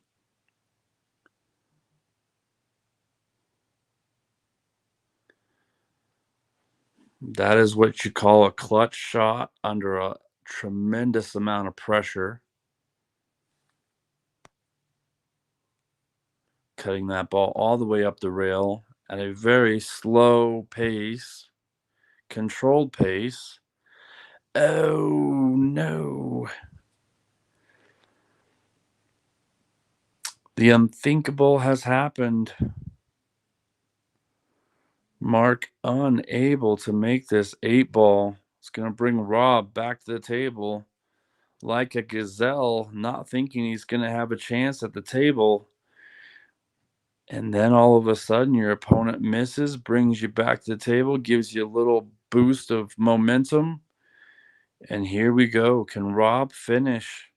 That is what you call a clutch shot under a tremendous amount of pressure. Cutting that ball all the way up the rail at a very slow pace, controlled pace. Oh, no. The unthinkable has happened. Mark unable to make this 8 ball. It's going to bring Rob back to the table like a gazelle, not thinking he's going to have a chance at the table. And then all of a sudden, your opponent misses, brings you back to the table, gives you a little boost of momentum. And here we go. Can Rob finish?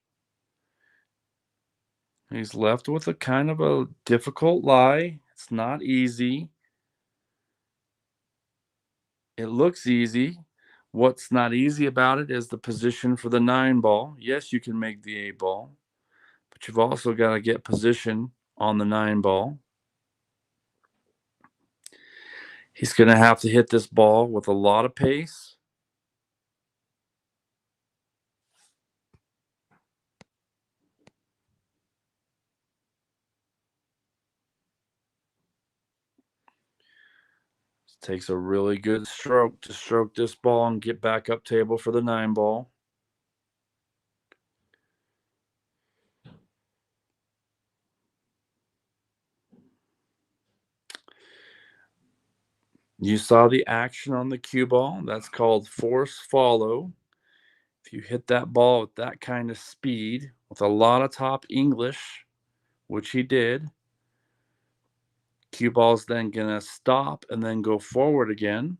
He's left with a kind of a difficult lie. It's not easy. It looks easy. What's not easy about it is the position for the 9 ball. Yes, you can make the 8 ball, but you've also got to get position on the 9 ball. He's going to have to hit this ball with a lot of pace. Takes a really good stroke to stroke this ball and get back up table for the 9 ball. You saw the action on the cue ball. That's called force follow. If you hit that ball with that kind of speed, with a lot of top English, which he did, cue ball's then going to stop and then go forward again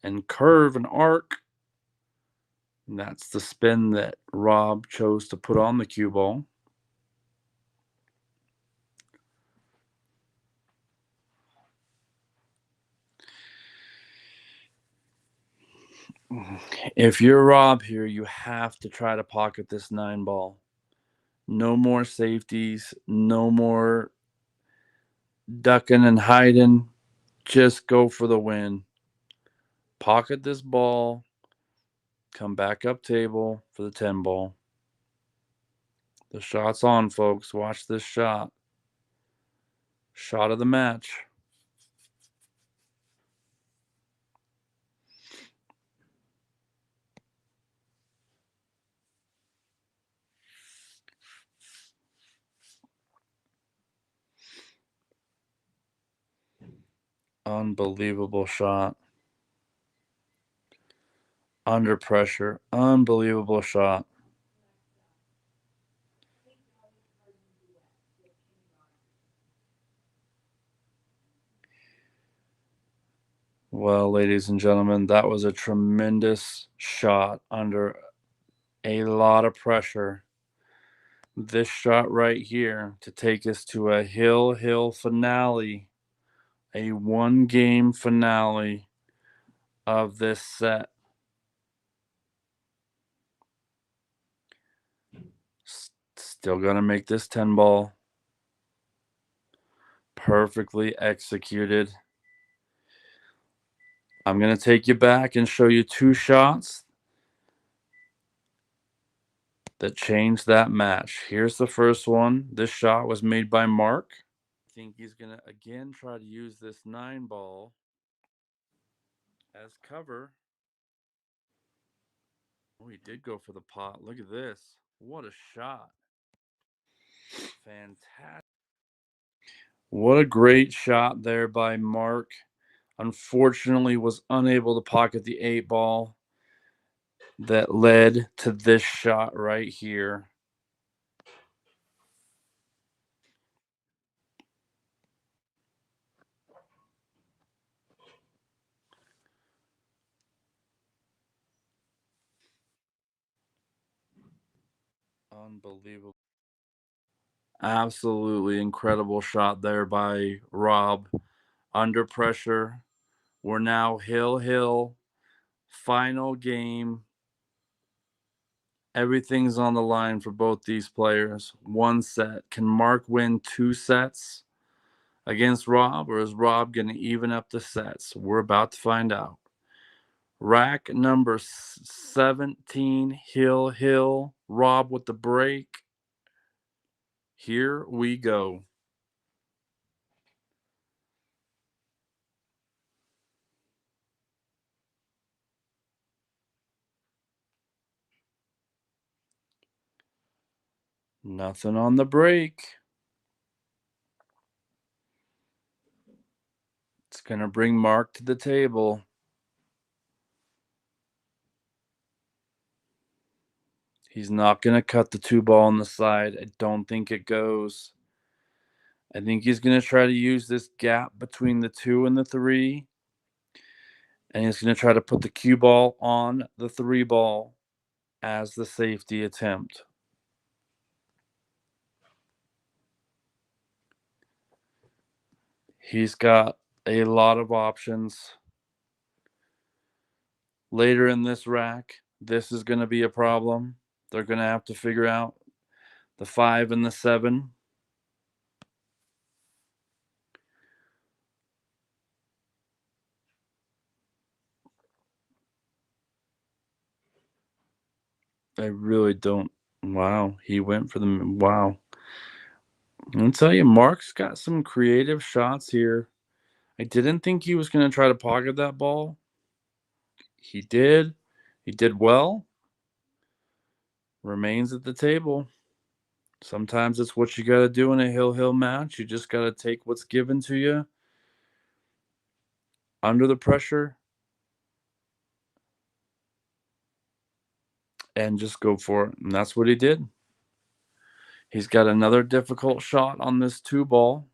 and curve and arc. And that's the spin that Rob chose to put on the cue ball. If you're Rob here, you have to try to pocket this 9 ball. No more safeties, no more ducking and hiding. Just go for the win. Pocket this ball. Come back up table for the 10 ball. The shot's on, folks. Watch this shot. Shot of the match. Unbelievable shot. Under pressure. Unbelievable shot. Well, ladies and gentlemen, that was a tremendous shot under a lot of pressure. This shot right here to take us to a hill finale, a 1-game finale of this set. Still going to make this 10 ball. Perfectly executed. I'm going to take you back and show you 2 shots that changed that match. Here's the first one. This shot was made by Mark. think he's going to again try to use this 9 ball as cover. Oh, he did go for the pot. Look at this. What a shot. Fantastic. What a great shot there by Mark. Unfortunately, was unable to pocket the 8 ball that led to this shot right here. Unbelievable. Absolutely incredible shot there by Rob. Under pressure. We're now hill. Final game. Everything's on the line for both these players. 1 set. Can Mark win 2 sets against Rob, or is Rob going to even up the sets? We're about to find out. Rack number 17, Hill. Rob with the break. Here we go. Nothing on the break. It's going to bring Mark to the table. He's not going to cut the 2 ball on the side. I don't think it goes. I think he's going to try to use this gap between the 2 and the 3. And he's going to try to put the cue ball on the 3 ball as the safety attempt. He's got a lot of options. Later in this rack, this is going to be a problem. They're going to have to figure out the 5 and the 7. I really don't. Wow, he went for the. Wow. I'll tell you, Mark's got some creative shots here. I didn't think he was going to try to pocket that ball. He did. He did well. Remains at the table. Sometimes it's what you got to do in a hill match. You just got to take what's given to you under the pressure and just go for it. And that's what he did. He's got another difficult shot on this 2 ball.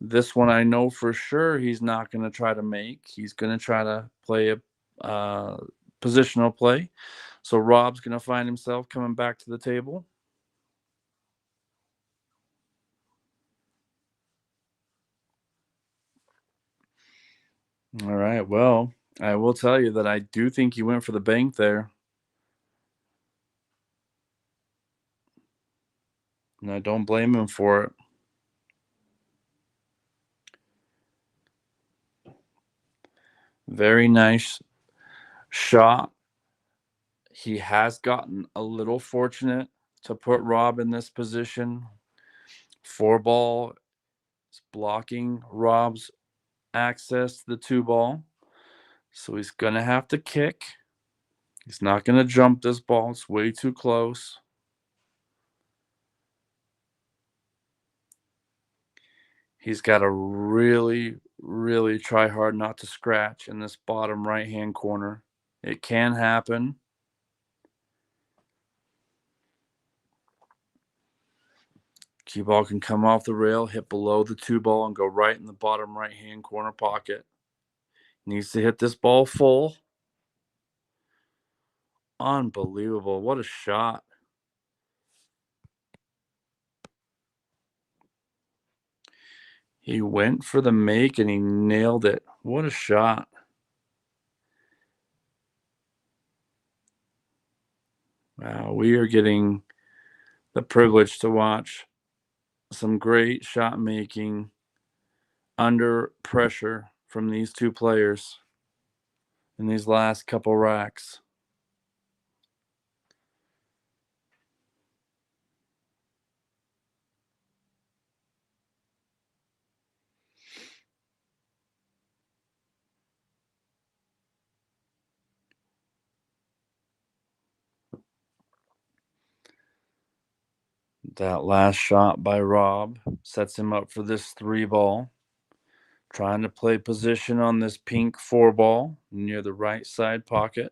This one I know for sure he's not going to try to make. He's going to try to play a positional play. So Rob's going to find himself coming back to the table. All right. Well, I will tell you that I do think he went for the bank there. And I don't blame him for it. Very nice shot. He has gotten a little fortunate to put Rob in this position. 4 ball is blocking Rob's access to the 2 ball. So he's going to have to kick. He's not going to jump this ball. It's way too close. He's got to really try hard not to scratch in this bottom right-hand corner. It can happen. Cue ball can come off the rail, hit below the 2 ball, and go right in the bottom right-hand corner pocket. Needs to hit this ball full. Unbelievable. What a shot. He went for the make and he nailed it. What a shot. Wow, we are getting the privilege to watch some great shot making under pressure from these 2 players in these last couple racks. That last shot by Rob sets him up for this 3-ball. Trying to play position on this pink 4-ball near the right side pocket.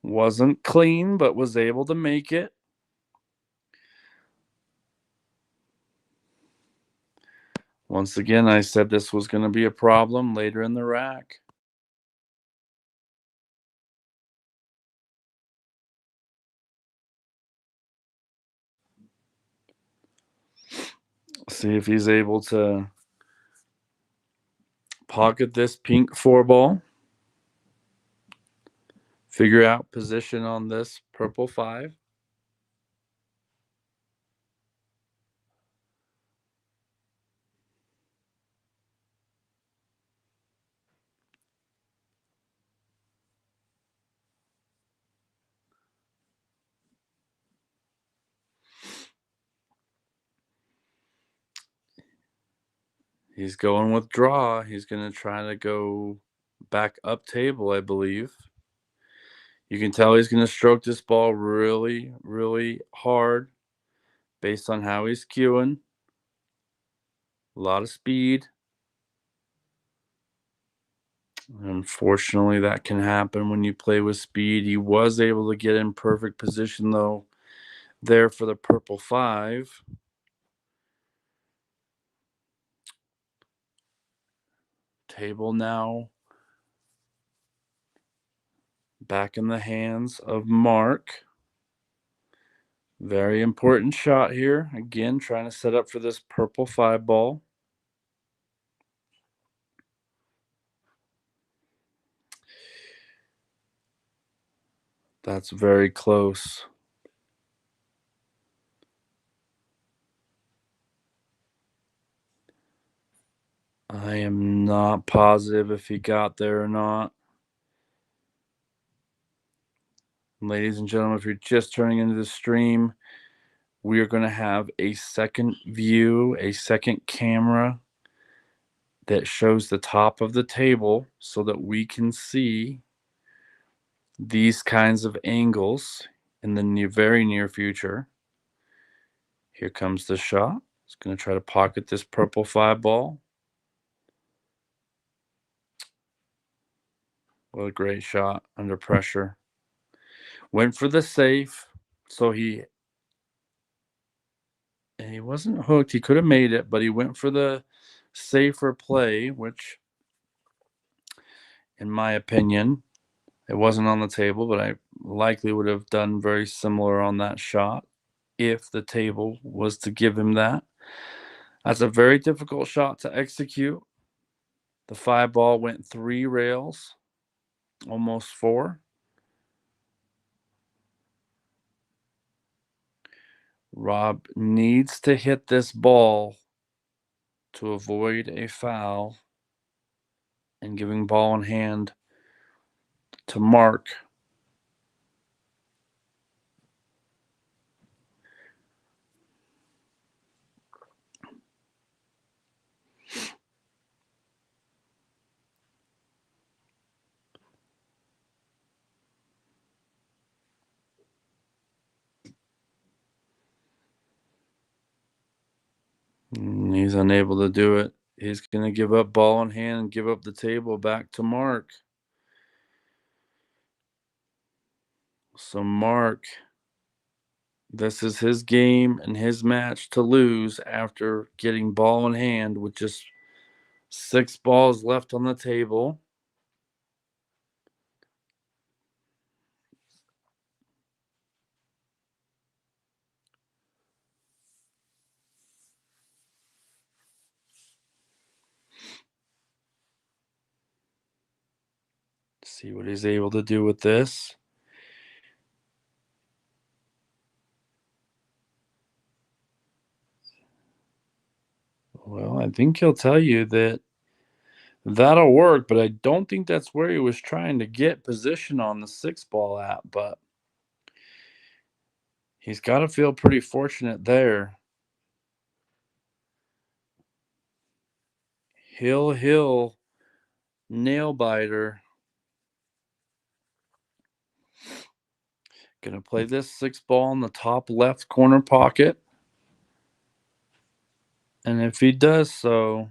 Wasn't clean, but was able to make it. Once again, I said this was going to be a problem later in the rack. See if he's able to pocket this pink 4-ball. Figure out position on this purple 5. He's going with draw. He's going to try to go back up table, I believe. You can tell he's going to stroke this ball really, really hard based on how he's cueing. A lot of speed. Unfortunately, that can happen when you play with speed. He was able to get in perfect position, though, there for the purple 5. Table now back in the hands of Mark. Very important shot here. Again, trying to set up for this purple 5-ball. That's very close. I am not positive if he got there or not. Ladies and gentlemen, if you're just turning into the stream, we are going to have a second view, a second camera that shows the top of the table so that we can see these kinds of angles in the very near future. Here comes the shot. He's going to try to pocket this purple 5-ball. What a great shot under pressure. Went for the safe, so he wasn't hooked. He could have made it, but he went for the safer play, which, in my opinion, it wasn't on the table, but I likely would have done very similar on that shot if the table was to give him that. That's a very difficult shot to execute. The 5-ball went 3 rails, almost 4. Rob needs to hit this ball to avoid a foul and giving ball in hand to Mark. He's unable to do it. He's going to give up ball in hand and give up the table back to Mark. So Mark, this is his game and his match to lose after getting ball in hand with just 6 balls left on the table. See what he's able to do with this. Well, I think he'll tell you that that'll work, but I don't think that's where he was trying to get position on the 6-ball at, but he's got to feel pretty fortunate there. Hill nail biter. Going to play this 6 ball in the top left corner pocket. And if he does so,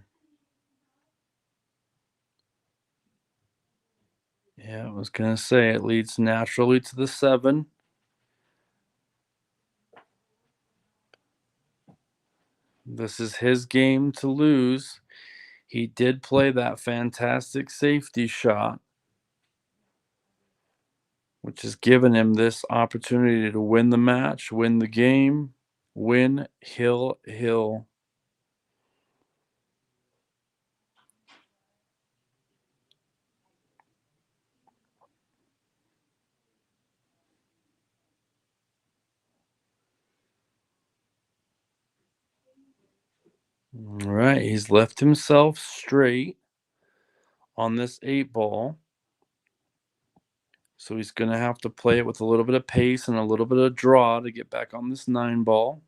yeah, I was going to say it leads naturally to the 7. This is his game to lose. He did play that fantastic safety shot, which has given him this opportunity to win the match, win the game, win Hill. All right, he's left himself straight on this 8 ball. So he's going to have to play it with a little bit of pace and a little bit of draw to get back on this 9 ball.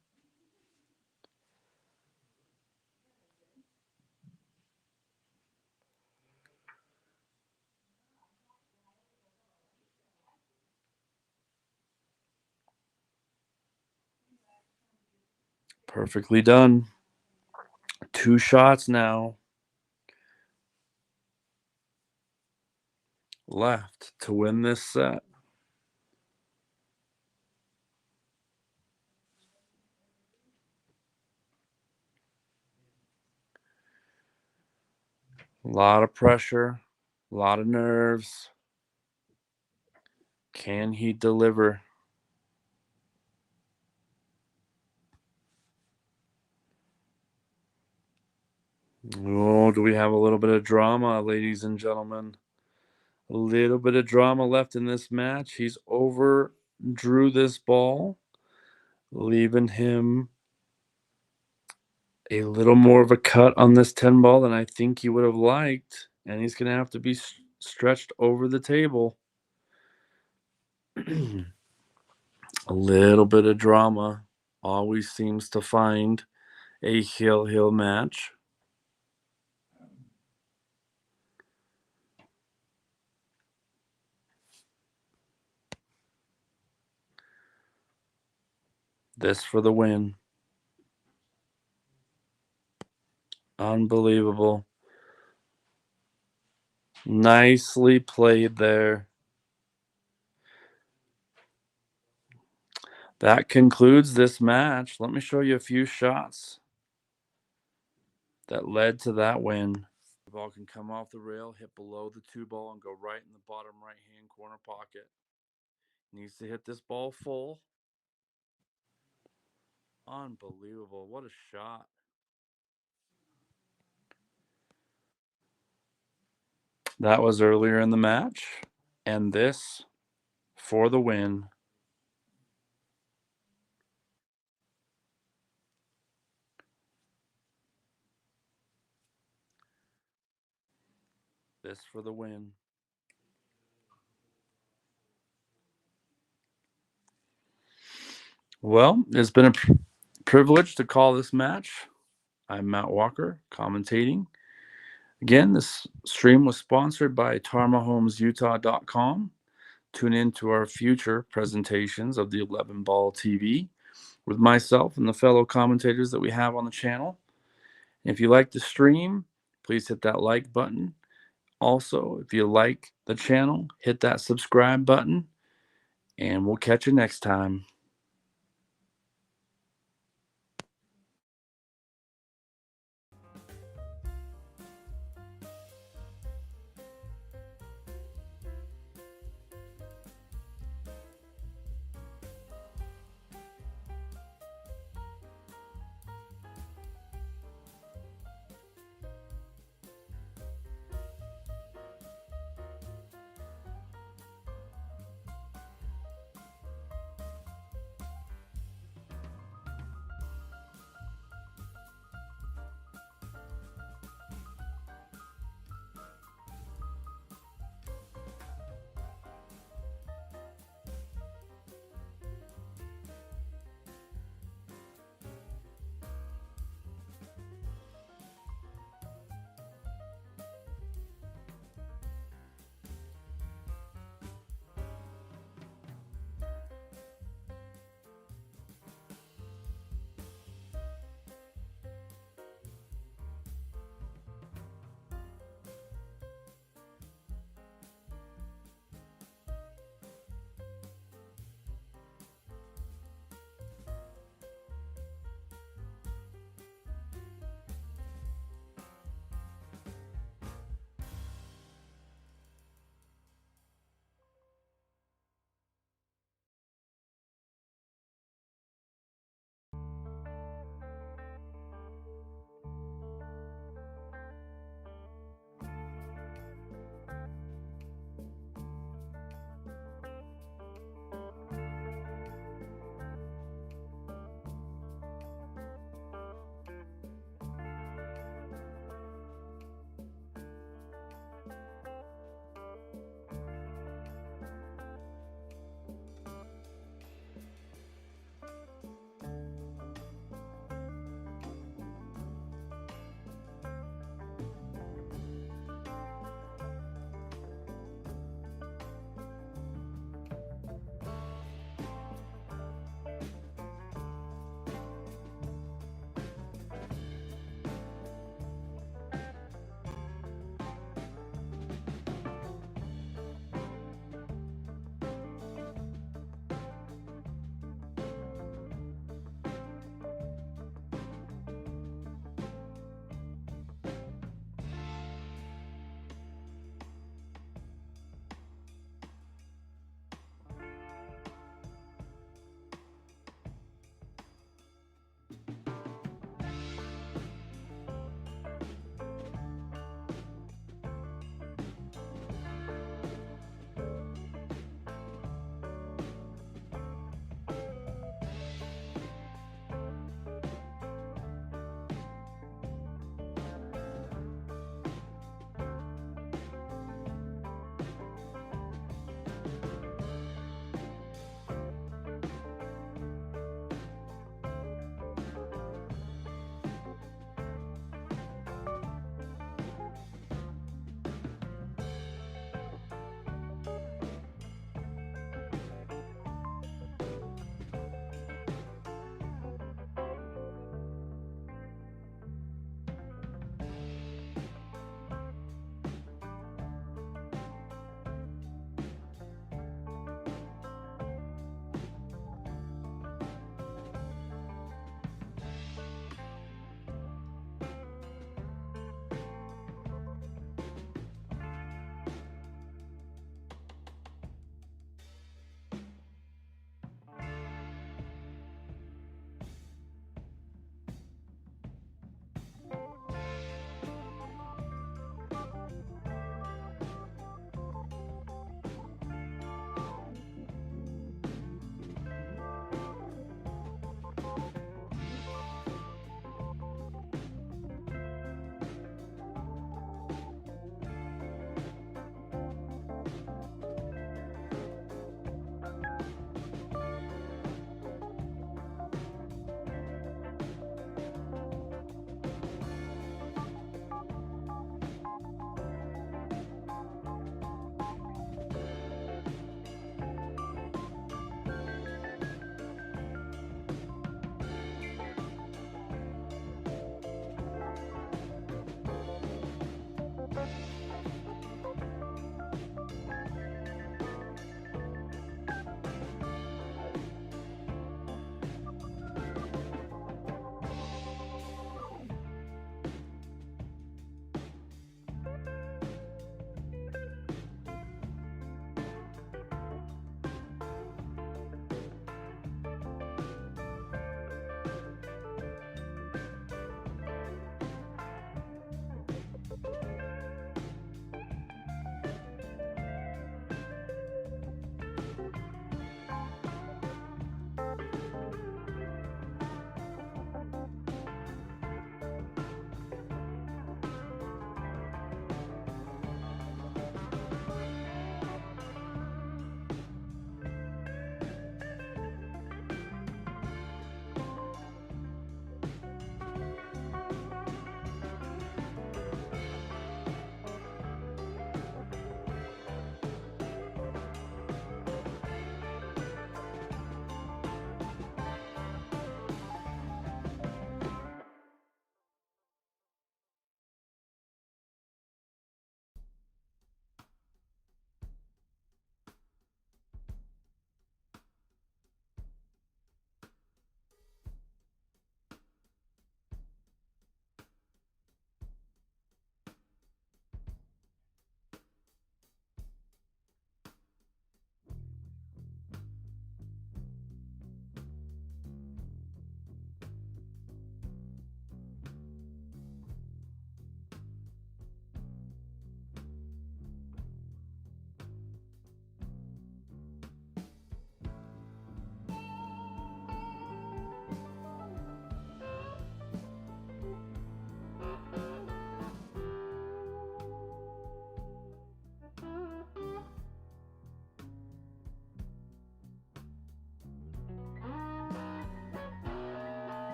Perfectly done. 2 shots now left to win this set. A lot of pressure, a lot of nerves. Can he deliver? Oh, do we have a little bit of drama, ladies and gentlemen? A little bit of drama left in this match. He's overdrew this ball, leaving him a little more of a cut on this 10 ball than I think he would have liked. And he's going to have to be stretched over the table. A little bit of drama always seems to find a hill match. This for the win. Unbelievable. Nicely played there. That concludes this match. Let me show you a few shots that led to that win. The ball can come off the rail, hit below the 2 ball, and go right in the bottom right-hand corner pocket. Needs to hit this ball full. Unbelievable. What a shot. That was earlier in the match. And this for the win. This for the win. Well, it's been a privilege to call this match. I'm Matt Walker, commentating. Again, this stream was sponsored by TarmaHomesUtah.com. Tune in to our future presentations of the 11 Ball TV with myself and the fellow commentators that we have on the channel. If you like the stream, please hit that like button. Also, if you like the channel, hit that subscribe button, and we'll catch you next time.